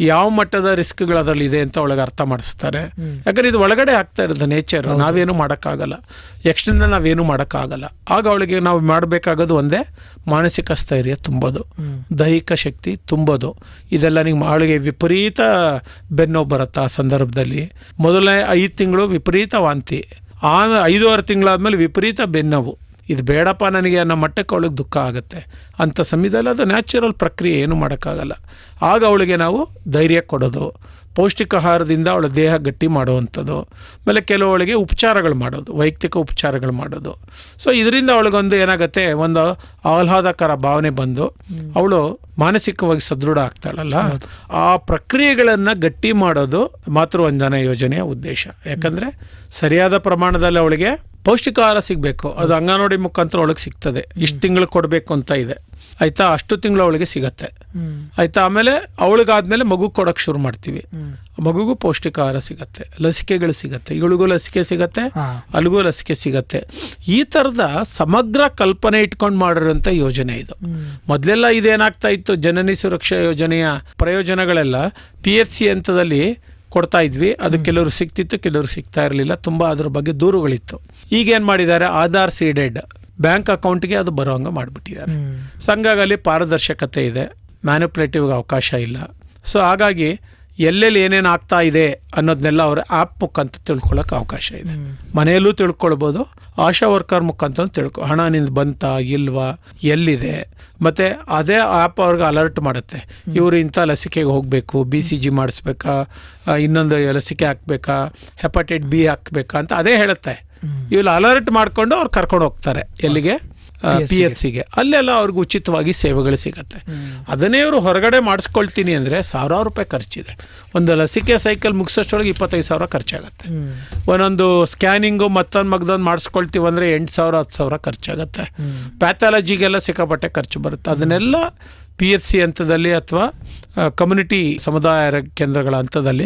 ಯಾವ ಮಟ್ಟದ ರಿಸ್ಕ್ಗಳು ಅದರಲ್ಲಿದೆ ಅಂತ ಒಳಗೆ ಅರ್ಥ ಮಾಡಿಸ್ತಾರೆ. ಯಾಕಂದ್ರೆ ಇದು ಒಳಗಡೆ ಆಗ್ತಾ ಇರೋದು ನೇಚರ್, ನಾವೇನು ಮಾಡೋಕ್ಕಾಗಲ್ಲ, ಎಕ್ಸ್ಟರ್ನಲ್ ನಾವೇನು ಮಾಡೋಕ್ಕಾಗಲ್ಲ. ಆಗ ಅವಳಿಗೆ ನಾವು ಮಾಡಬೇಕಾಗೋದು ಒಂದೇ, ಮಾನಸಿಕ ಸ್ಥೈರ್ಯ ತುಂಬೋದು, ದೈಹಿಕ ಶಕ್ತಿ ತುಂಬೋದು. ಇದೆಲ್ಲ ಅವಳಿಗೆ ವಿಪರೀತ ಬೆನ್ನೋವು ಬರುತ್ತೆ ಆ ಸಂದರ್ಭದಲ್ಲಿ. ಮೊದಲನೇ 5 ತಿಂಗಳು ವಿಪರೀತ ವಾಂತಿ, ಆಮೇಲೆ 5.5 ತಿಂಗಳಾದ್ಮೇಲೆ ವಿಪರೀತ ಬೆನ್ನೋವು. ಇದು ಬೇಡಪ್ಪ ನನಗೆ ಅನ್ನೋ ಮಟ್ಟಕ್ಕೆ ಅವಳಿಗೆ ದುಃಖ ಆಗುತ್ತೆ. ಅಂಥ ಸಮಯದಲ್ಲಿ ಅದು ನ್ಯಾಚುರಲ್ ಪ್ರಕ್ರಿಯೆ, ಏನು ಮಾಡೋಕ್ಕಾಗಲ್ಲ. ಆಗ ಅವಳಿಗೆ ನಾವು ಧೈರ್ಯ ಕೊಡೋದು, ಪೌಷ್ಟಿಕ ಆಹಾರದಿಂದ ಅವಳ ದೇಹ ಗಟ್ಟಿ ಮಾಡುವಂಥದ್ದು, ಆಮೇಲೆ ಕೆಲವಳಿಗೆ ಉಪಚಾರಗಳು ಮಾಡೋದು, ವೈಯಕ್ತಿಕ ಉಪಚಾರಗಳು ಮಾಡೋದು. ಸೊ ಇದರಿಂದ ಅವಳಿಗೊಂದು ಏನಾಗುತ್ತೆ, ಒಂದು ಆಹ್ಲಾದಕರ ಭಾವನೆ ಬಂದು ಅವಳು ಮಾನಸಿಕವಾಗಿ ಸದೃಢ ಆಗ್ತಾಳಲ್ಲ. ಆ ಪ್ರಕ್ರಿಯೆಗಳನ್ನು ಗಟ್ಟಿ ಮಾಡೋದು ಮಾತೃವಂದನಾ ಯೋಜನೆಯ ಉದ್ದೇಶ. ಯಾಕಂದರೆ ಸರಿಯಾದ ಪ್ರಮಾಣದಲ್ಲಿ ಅವಳಿಗೆ ಪೌಷ್ಟಿಕ ಆಹಾರ ಸಿಗಬೇಕು. ಅದು ಅಂಗನವಾಡಿ ಮುಖಾಂತರ ಅವಳಿಗೆ ಸಿಗ್ತದೆ. ಇಷ್ಟು ತಿಂಗಳು ಕೊಡಬೇಕು ಅಂತ ಇದೆ, ಆಯಿತಾ, ಅಷ್ಟು ತಿಂಗಳು ಅವಳಿಗೆ ಸಿಗತ್ತೆ, ಆಯಿತಾ. ಆಮೇಲೆ ಅವಳಿಗಾದ್ಮೇಲೆ ಮಗು ಕೊಡೋಕ್ಕೆ ಶುರು ಮಾಡ್ತೀವಿ. ಮಗುಗೂ ಪೌಷ್ಟಿಕ ಆಹಾರ ಸಿಗತ್ತೆ, ಲಸಿಕೆಗಳು ಸಿಗತ್ತೆ, ಇವಳಿಗೂ ಲಸಿಕೆ ಸಿಗತ್ತೆ, ಅಲ್ಲಿಗೂ ಲಸಿಕೆ ಸಿಗತ್ತೆ. ಈ ಥರದ ಸಮಗ್ರ ಕಲ್ಪನೆ ಇಟ್ಕೊಂಡು ಮಾಡಿರೋಂಥ ಯೋಜನೆ ಇದು. ಮೊದಲೆಲ್ಲ ಇದೇನಾಗ್ತಾ ಇತ್ತು, ಜನನಿ ಸುರಕ್ಷಾ ಯೋಜನೆಯ ಪ್ರಯೋಜನಗಳೆಲ್ಲ PHC ಹಂತದಲ್ಲಿ ಕೊಡ್ತಾ ಇದ್ವಿ. ಅದು ಕೆಲವರು ಸಿಗ್ತಿತ್ತು, ಕೆಲವರು ಸಿಗ್ತಾ ಇರಲಿಲ್ಲ. ತುಂಬ ಅದ್ರ ಬಗ್ಗೆ ದೂರುಗಳಿತ್ತು. ಈಗೇನು ಮಾಡಿದ್ದಾರೆ, ಆಧಾರ್ ಸೀಡೆಡ್ ಬ್ಯಾಂಕ್ ಅಕೌಂಟ್ಗೆ ಅದು ಬರೋಂಗೆ ಮಾಡಿಬಿಟ್ಟಿದ್ದಾರೆ. ಸೊ ಹಂಗಾಗಿ ಅಲ್ಲಿ ಪಾರದರ್ಶಕತೆ ಇದೆ, ಮ್ಯಾನಿಪುಲೇಟಿವ್ಗೆ ಅವಕಾಶ ಇಲ್ಲ. ಸೊ ಹಾಗಾಗಿ ಎಲ್ಲೆಲ್ಲಿ ಏನೇನು ಆಗ್ತಾ ಇದೆ ಅನ್ನೋದನ್ನೆಲ್ಲ ಅವರ ಆ್ಯಪ್ ಮುಖಾಂತರ ತಿಳ್ಕೊಳ್ಳೋಕೆ ಅವಕಾಶ ಇದೆ. ಮನೆಯಲ್ಲೂ ತಿಳ್ಕೊಳ್ಬೋದು, ಆಶಾ ವರ್ಕರ್ ಮುಖಾಂತರ ಹಣ ನಿಂದು ಬಂತಾ ಇಲ್ವಾ, ಎಲ್ಲಿದೆ, ಮತ್ತು ಅದೇ ಆ್ಯಪ್ ಅವ್ರಿಗೆ ಅಲರ್ಟ್ ಮಾಡುತ್ತೆ. ಇವರು ಇಂಥ ಲಸಿಕೆಗೆ ಹೋಗಬೇಕು, BCG ಮಾಡಿಸ್ಬೇಕಾ, ಇನ್ನೊಂದು ಲಸಿಕೆ ಹಾಕಬೇಕಾ, ಹೆಪಟೈಟ್ B ಹಾಕಬೇಕಾ ಅಂತ ಅದೇ ಹೇಳುತ್ತೆ. ಇವ್ರು ಅಲರ್ಟ್ ಮಾಡಿಕೊಂಡು ಅವ್ರು ಕರ್ಕೊಂಡು ಹೋಗ್ತಾರೆ ಎಲ್ಲಿಗೆ, PHCಗೆ. ಅಲ್ಲೆಲ್ಲ ಅವ್ರಿಗೆ ಉಚಿತವಾಗಿ ಸೇವೆಗಳು ಸಿಗತ್ತೆ. ಅದನ್ನೇ ಇವರು ಹೊರಗಡೆ ಮಾಡಿಸ್ಕೊಳ್ತೀನಿ ಅಂದರೆ ₹1,000 ಖರ್ಚಿದೆ. ಒಂದು ಲಸಿಕೆ ಸೈಕಲ್ ಮುಗಿಸೋಷ್ಟೊಳಗೆ 25,000 ಖರ್ಚಾಗತ್ತೆ. ಒಂದೊಂದು ಸ್ಕ್ಯಾನಿಂಗು ಮತ್ತೊಂದು ಮಾಡಿಸ್ಕೊಳ್ತೀವಿ ಅಂದರೆ 8,000 10,000 ಖರ್ಚಾಗತ್ತೆ. ಪ್ಯಾಥಾಲಜಿಗೆಲ್ಲ ಸಿಕ್ಕಾಪಟ್ಟೆ ಖರ್ಚು ಬರುತ್ತೆ. ಅದನ್ನೆಲ್ಲ PHC ಹಂತದಲ್ಲಿ ಅಥವಾ ಕಮ್ಯುನಿಟಿ ಸಮುದಾಯ ಕೇಂದ್ರಗಳ ಹಂತದಲ್ಲಿ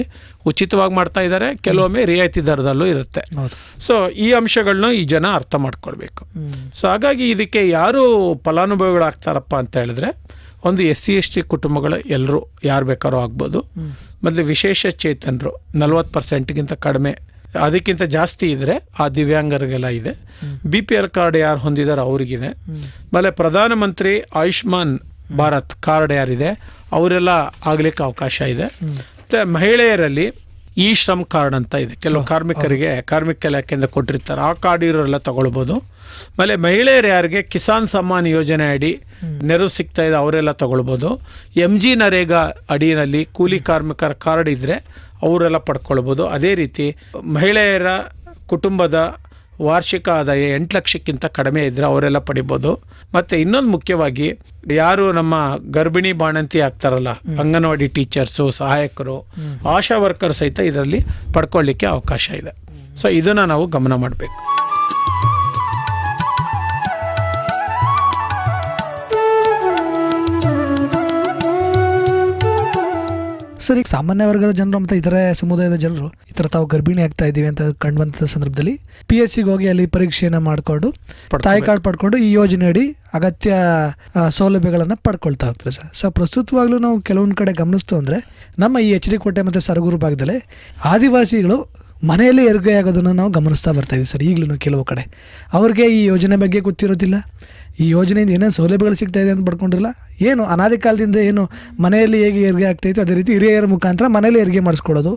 ಉಚಿತವಾಗಿ ಮಾಡ್ತಾ ಇದ್ದಾರೆ. ಕೆಲವೊಮ್ಮೆ ರಿಯಾಯಿತಿ ದರದಲ್ಲೂ ಇರುತ್ತೆ. ಸೊ ಈ ಅಂಶಗಳನ್ನ ಈ ಜನ ಅರ್ಥ ಮಾಡ್ಕೊಳ್ಬೇಕು. ಸೊ ಹಾಗಾಗಿ ಇದಕ್ಕೆ ಯಾರು ಫಲಾನುಭವಿಗಳಾಗ್ತಾರಪ್ಪ ಅಂತ ಹೇಳಿದ್ರೆ, ಒಂದು SC ST ಕುಟುಂಬಗಳು ಎಲ್ಲರೂ ಯಾರು ಬೇಕಾದ್ರೂ ಆಗ್ಬೋದು. ಮತ್ತು ವಿಶೇಷ ಚೇತನರು 40%ಗಿಂತ ಕಡಿಮೆ, ಅದಕ್ಕಿಂತ ಜಾಸ್ತಿ ಇದ್ದರೆ ಆ ದಿವ್ಯಾಂಗರಿಗೆಲ್ಲ ಇದೆ. BPL ಕಾರ್ಡ್ ಯಾರು ಹೊಂದಿದಾರೋ ಅವ್ರಿಗಿದೆ. ಆಮೇಲೆ ಪ್ರಧಾನಮಂತ್ರಿ ಆಯುಷ್ಮಾನ್ ಭಾರತ್ ಕಾರ್ಡ್ ಯಾರಿದೆ ಅವರೆಲ್ಲ ಆಗಲಿಕ್ಕೆ ಅವಕಾಶ ಇದೆ. ಮತ್ತು ಮಹಿಳೆಯರಲ್ಲಿ ಶ್ರಮ್ ಕಾರ್ಡ್ ಅಂತ ಇದೆ, ಕೆಲವು ಕಾರ್ಮಿಕರಿಗೆ ಕಾರ್ಮಿಕ ಇಲಾಖೆಯಿಂದ ಕೊಟ್ಟಿರ್ತಾರೆ, ಆ ಕಾರ್ಡ್ ಇರೋರೆಲ್ಲ ತಗೊಳ್ಬೋದು. ಆಮೇಲೆ ಮಹಿಳೆಯರು ಯಾರಿಗೆ ಕಿಸಾನ್ ಸಮ್ಮಾನ್ ಯೋಜನೆ ಅಡಿ ನೆರವು ಸಿಗ್ತಾ ಇದೆ ಅವರೆಲ್ಲ ತಗೊಳ್ಬೋದು. MG ನರೇಗಾ ಅಡಿಯಲ್ಲಿ ಕೂಲಿ ಕಾರ್ಮಿಕರ ಕಾರ್ಡ್ ಇದ್ದರೆ ಅವರೆಲ್ಲ ಪಡ್ಕೊಳ್ಬೋದು. ಅದೇ ರೀತಿ ಮಹಿಳೆಯರ ಕುಟುಂಬದ ವಾರ್ಷಿಕ ಆದಾಯ 8 ಲಕ್ಷಕ್ಕಿಂತ ಕಡಿಮೆ ಇದ್ದರೆ ಅವರೆಲ್ಲ ಪಡಿಬೋದು. ಮತ್ತು ಇನ್ನೊಂದು ಮುಖ್ಯವಾಗಿ ಯಾರು ನಮ್ಮ ಗರ್ಭಿಣಿ ಬಾಣಂತಿ ಆಗ್ತಾರಲ್ಲ, ಅಂಗನವಾಡಿ ಟೀಚರ್ಸು, ಸಹಾಯಕರು, ಆಶಾ ವರ್ಕರ್ ಸಹಿತ ಇದರಲ್ಲಿ ಪಡ್ಕೊಳ್ಳಿಕ್ಕೆ ಅವಕಾಶ ಇದೆ. ಸೊ ಇದನ್ನು ನಾವು ಗಮನ ಮಾಡಬೇಕು. ಸರ್, ಈಗ ಸಾಮಾನ್ಯ ವರ್ಗದ ಜನರು ಮತ್ತು ಇತರೆ ಸಮುದಾಯದ ಜನರು ಈ ಥರ ತಾವು ಗರ್ಭಿಣಿ ಆಗ್ತಾ ಇದ್ದೀವಿ ಅಂತ ಕಂಡುಬಂದ ಸಂದರ್ಭದಲ್ಲಿ PHCಗೆ ಹೋಗಿ ಅಲ್ಲಿ ಪರೀಕ್ಷೆಯನ್ನು ಮಾಡಿಕೊಂಡು ತಾಯಿ ಕಾರ್ಡ್ ಪಡ್ಕೊಂಡು ಈ ಯೋಜನೆಯಡಿ ಅಗತ್ಯ ಸೌಲಭ್ಯಗಳನ್ನು ಪಡ್ಕೊಳ್ತಾ ಹೋಗ್ತಾರೆ ಸರ್. ಸೊ ಪ್ರಸ್ತುತವಾಗ್ಲೂ ನಾವು ಕೆಲವೊಂದು ಕಡೆ ಗಮನಿಸ್ತು ಅಂದರೆ ನಮ್ಮ ಈ HD ಕೋಟೆ ಮತ್ತು ಸರಗೂರು ಭಾಗದಲ್ಲಿ ಆದಿವಾಸಿಗಳು ಮನೆಯಲ್ಲಿ ಹೆರಿಗೆ ಆಗೋದನ್ನು ನಾವು ಗಮನಿಸ್ತಾ ಬರ್ತಾ ಇದ್ದೀವಿ ಸರ್. ಈಗಲೂ ಕೆಲವು ಕಡೆ ಅವ್ರಿಗೆ ಈ ಯೋಜನೆ ಬಗ್ಗೆ ಗೊತ್ತಿರೋದಿಲ್ಲ, ಈ ಯೋಜನೆಯಿಂದ ಏನೇನು ಸೌಲಭ್ಯಗಳು ಸಿಗ್ತಾ ಇದೆ ಅಂತ ಪಡ್ಕೊಂಡಿರಲ್ಲ. ಏನು ಅನಾದಿ ಕಾಲದಿಂದ ಏನು ಮನೆಯಲ್ಲಿ ಹೇಗೆ ಹೆರಿಗೆ ಆಗ್ತಾಯಿತ್ತು ಅದೇ ರೀತಿ ಹಿರಿಯರ ಮುಖಾಂತರ ಮನೆಯಲ್ಲಿ ಹೆರಿಗೆ ಮಾಡಿಸ್ಕೊಳ್ಳೋದು,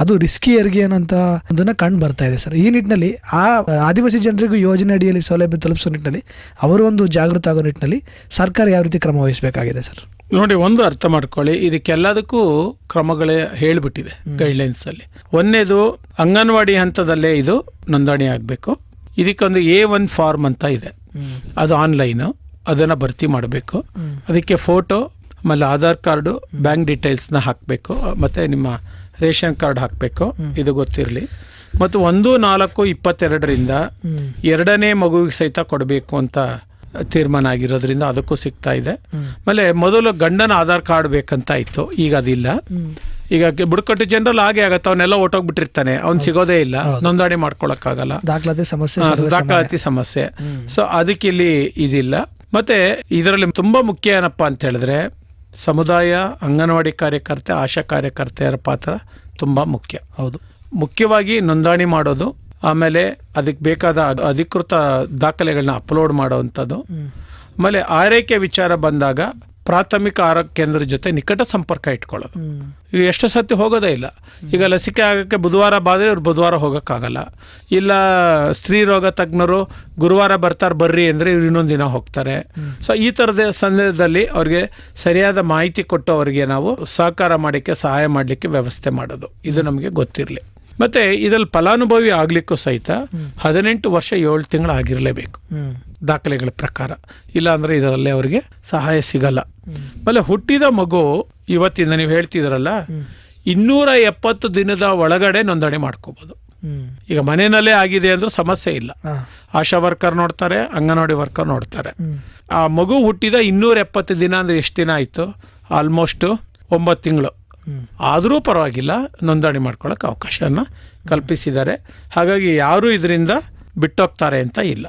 ಅದು ರಿಸ್ಕಿ ಹೆರಿಗೆ ಅನ್ನೋಂಥ ಅದನ್ನು ಕಂಡು ಬರ್ತಾ ಇದೆ ಸರ್. ಈ ನಿಟ್ಟಿನಲ್ಲಿ ಆ ಆದಿವಾಸಿ ಜನರಿಗೂ ಯೋಜನೆ ಅಡಿಯಲ್ಲಿ ಸೌಲಭ್ಯ ತಲುಪಿಸೋ ನಿಟ್ಟಿನಲ್ಲಿ ಅವರು ಒಂದು ಜಾಗೃತ ಆಗೋ ನಿಟ್ಟಿನಲ್ಲಿ ಸರ್ಕಾರ ಯಾವ ರೀತಿ ಕ್ರಮ ವಹಿಸಬೇಕಾಗಿದೆ ಸರ್? ನೋಡಿ, ಒಂದು ಅರ್ಥ ಮಾಡ್ಕೊಳ್ಳಿ, ಇದಕ್ಕೆಲ್ಲದಕ್ಕೂ ಕ್ರಮಗಳೇ ಹೇಳಿಬಿಟ್ಟಿದೆ ಗೈಡ್ಲೈನ್ಸಲ್ಲಿ. ಒಂದನೇದು ಅಂಗನವಾಡಿ ಹಂತದಲ್ಲೇ ಇದು ನೋಂದಣಿ ಆಗಬೇಕು. ಇದಕ್ಕೊಂದು A1 ಫಾರ್ಮ್ ಅಂತ ಇದೆ, ಅದು ಆನ್ಲೈನು, ಅದನ್ನು ಭರ್ತಿ ಮಾಡಬೇಕು. ಅದಕ್ಕೆ ಫೋಟೋ, ಆಮೇಲೆ ಆಧಾರ್ ಕಾರ್ಡು, ಬ್ಯಾಂಕ್ ಡೀಟೇಲ್ಸ್ನ ಹಾಕಬೇಕು, ಮತ್ತು ನಿಮ್ಮ ರೇಷನ್ ಕಾರ್ಡ್ ಹಾಕಬೇಕು, ಇದು ಗೊತ್ತಿರಲಿ. ಮತ್ತು 1/4/22ರಿಂದ 2ನೇ ಮಗುವಿಗೆ ಸಹಿತ ಕೊಡಬೇಕು ಅಂತ ತೀರ್ಮಾನ ಆಗಿರೋದ್ರಿಂದ ಅದಕ್ಕೂ ಸಿಗ್ತಾ ಇದೆ. ಆಮೇಲೆ ಮೊದಲು ಗಂಡನ ಆಧಾರ್ ಕಾರ್ಡ್ ಬೇಕಂತ ಇತ್ತು, ಈಗ ಅದಿಲ್ಲ. ಈಗ ಬುಡಕಟ್ಟು ಜನರಲ್ ಹಾಗೆ ಆಗತ್ತೆ, ಅವನ್ನೆಲ್ಲ ಹೊಟ್ಟೋಗ್ಬಿಟ್ಟಿರ್ತಾನೆ, ಅವ್ನು ಸಿಗೋದೇ ಇಲ್ಲ, ನೋಂದಣಿ ಮಾಡ್ಕೊಳಕ್ಕಾಗಲ್ಲ, ದಾಖಲಾತಿ ಸಮಸ್ಯೆ. ಸೊ ಅದಕ್ಕೆ ಇಲ್ಲಿ ಇದಿಲ್ಲ. ಮತ್ತೆ ಇದರಲ್ಲಿ ತುಂಬಾ ಮುಖ್ಯ ಏನಪ್ಪಾ ಅಂತ ಹೇಳಿದ್ರೆ ಸಮುದಾಯ ಅಂಗನವಾಡಿ ಕಾರ್ಯಕರ್ತೆ, ಆಶಾ ಕಾರ್ಯಕರ್ತೆಯರ ಪಾತ್ರ ತುಂಬಾ ಮುಖ್ಯ. ಹೌದು, ಮುಖ್ಯವಾಗಿ ನೋಂದಣಿ ಮಾಡೋದು, ಆಮೇಲೆ ಅದಕ್ಕೆ ಬೇಕಾದ ಅಧಿಕೃತ ದಾಖಲೆಗಳನ್ನ ಅಪ್ಲೋಡ್ ಮಾಡೋವಂಥದ್ದು. ಆಮೇಲೆ ಆರೈಕೆ ವಿಚಾರ ಬಂದಾಗ ಪ್ರಾಥಮಿಕ ಆರೋಗ್ಯ ಕೇಂದ್ರದ ಜೊತೆ ನಿಕಟ ಸಂಪರ್ಕ ಇಟ್ಕೊಳ್ಳೋದು. ಈಗ ಎಷ್ಟು ಸತಿ ಹೋಗೋದೇ ಇಲ್ಲ. ಈಗ ಲಸಿಕೆ ಆಗೋಕ್ಕೆ ಬುಧವಾರ ಬಾದ್ರೆ ಇವ್ರು ಬುಧವಾರ ಹೋಗೋಕ್ಕಾಗಲ್ಲ, ಇಲ್ಲ ಸ್ತ್ರೀ ರೋಗ ತಜ್ಞರು ಗುರುವಾರ ಬರ್ರಿ ಅಂದರೆ ಇವ್ರು ಇನ್ನೊಂದು ದಿನ ಹೋಗ್ತಾರೆ. ಸೊ ಈ ಥರದ ಸಂದರ್ಭದಲ್ಲಿ ಅವ್ರಿಗೆ ಸರಿಯಾದ ಮಾಹಿತಿ ಕೊಟ್ಟು ಅವರಿಗೆ ನಾವು ಸಹಕಾರ ಮಾಡೋಕ್ಕೆ, ಸಹಾಯ ಮಾಡಲಿಕ್ಕೆ ವ್ಯವಸ್ಥೆ ಮಾಡೋದು, ಇದು ನಮಗೆ ಗೊತ್ತಿರಲಿ. ಮತ್ತೆ ಇದ್ರಲ್ಲಿ ಫಲಾನುಭವಿ ಆಗ್ಲಿಕ್ಕೂ ಸಹಿತ 18 ವರ್ಷ 7 ತಿಂಗಳು ಆಗಿರಲೇಬೇಕು ದಾಖಲೆಗಳ ಪ್ರಕಾರ, ಇಲ್ಲ ಅಂದ್ರೆ ಇದರಲ್ಲಿ ಅವರಿಗೆ ಸಹಾಯ ಸಿಗಲ್ಲ. ಆಮೇಲೆ ಹುಟ್ಟಿದ ಮಗು ಇವತ್ತಿಂದ ನೀವು ಹೇಳ್ತಿದ್ರಲ್ಲ 270 ದಿನದ ಒಳಗಡೆ ನೋಂದಣಿ ಮಾಡ್ಕೋಬಹುದು. ಈಗ ಮನೆಯಲ್ಲೇ ಆಗಿದೆ ಅಂದ್ರೂ ಸಮಸ್ಯೆ ಇಲ್ಲ, ಆಶಾ ವರ್ಕರ್ ನೋಡ್ತಾರೆ, ಅಂಗನವಾಡಿ ವರ್ಕರ್ ನೋಡ್ತಾರೆ. ಆ ಮಗು ಹುಟ್ಟಿದ 270 ದಿನ ಅಂದ್ರೆ ಎಷ್ಟು ದಿನ ಆಯ್ತು? ಆಲ್ಮೋಸ್ಟ್ 9 ತಿಂಗಳು ಆದರೂ ಪರವಾಗಿಲ್ಲ, ನೋಂದಣಿ ಮಾಡ್ಕೊಳ್ಳೋಕೆ ಅವಕಾಶನ ಕಲ್ಪಿಸಿದ್ದಾರೆ. ಹಾಗಾಗಿ ಯಾರು ಇದರಿಂದ ಬಿಟ್ಟೋಗ್ತಾರೆ ಅಂತ ಇಲ್ಲ.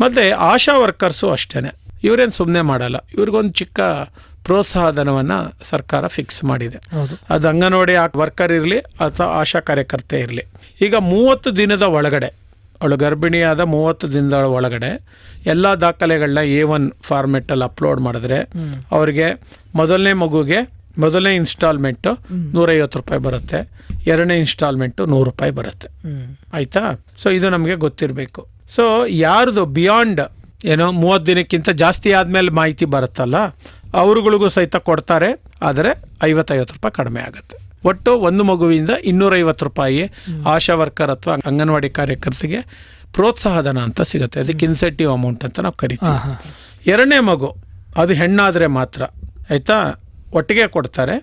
ಮತ್ತೆ ಆಶಾ ವರ್ಕರ್ಸು ಅಷ್ಟೇನೆ, ಇವರೇನು ಸುಮ್ಮನೆ ಮಾಡಲ್ಲ, ಇವ್ರಿಗೊಂದು ಚಿಕ್ಕ ಪ್ರೋತ್ಸಾಹಧನವನ್ನು ಸರ್ಕಾರ ಫಿಕ್ಸ್ ಮಾಡಿದೆ. ಅದು ಅಂಗನವಾಡಿ ವರ್ಕರ್ ಇರಲಿ ಅಥವಾ ಆಶಾ ಕಾರ್ಯಕರ್ತೆ ಇರಲಿ. ಈಗ 30 ದಿನದ ಒಳಗಡೆ, ಅವಳು ಗರ್ಭಿಣಿಯಾದ 30 ದಿನದ ಒಳಗಡೆ ಎಲ್ಲ ದಾಖಲೆಗಳನ್ನ A1 ಫಾರ್ಮೆಟಲ್ಲಿ ಅಪ್ಲೋಡ್ ಮಾಡಿದ್ರೆ ಅವರಿಗೆ ಮೊದಲನೇ ಮಗುಗೆ ಮೊದಲನೇ ಇನ್ಸ್ಟಾಲ್ಮೆಂಟು 150 ರೂಪಾಯಿ ಬರುತ್ತೆ, 2ನೇ ಇನ್ಸ್ಟಾಲ್ಮೆಂಟು 100 ರೂಪಾಯಿ ಬರುತ್ತೆ. ಆಯ್ತಾ? ಸೊ ಇದು ನಮಗೆ ಗೊತ್ತಿರಬೇಕು. ಸೊ ಯಾರ್ದು ಬಿಯಾಂಡ್ ಏನೋ 30 ದಿನಕ್ಕಿಂತ ಜಾಸ್ತಿ ಆದಮೇಲೆ ಮಾಹಿತಿ ಬರುತ್ತಲ್ಲ, ಅವ್ರುಗಳಿಗೂ ಸಹಿತ ಕೊಡ್ತಾರೆ, ಆದರೆ 50 ರೂಪಾಯಿ ಕಡಿಮೆ ಆಗುತ್ತೆ. ಒಟ್ಟು ಒಂದು ಮಗುವಿಂದ 250 ರೂಪಾಯಿ ಆಶಾ ವರ್ಕರ್ ಅಥವಾ ಅಂಗನವಾಡಿ ಕಾರ್ಯಕರ್ತೆಗೆ ಪ್ರೋತ್ಸಾಹಧನ ಅಂತ ಸಿಗುತ್ತೆ. ಅದಕ್ಕೆ ಇನ್ಸೆಂಟಿವ್ ಅಮೌಂಟ್ ಅಂತ ನಾವು ಕರಿತೀವಿ. 2ನೇ ಮಗು ಅದು ಹೆಣ್ಣಾದರೆ ಮಾತ್ರ, ಆಯಿತಾ, ಒಟ್ಟಿಗೆ ಕೊಡ್ತಾರೆ.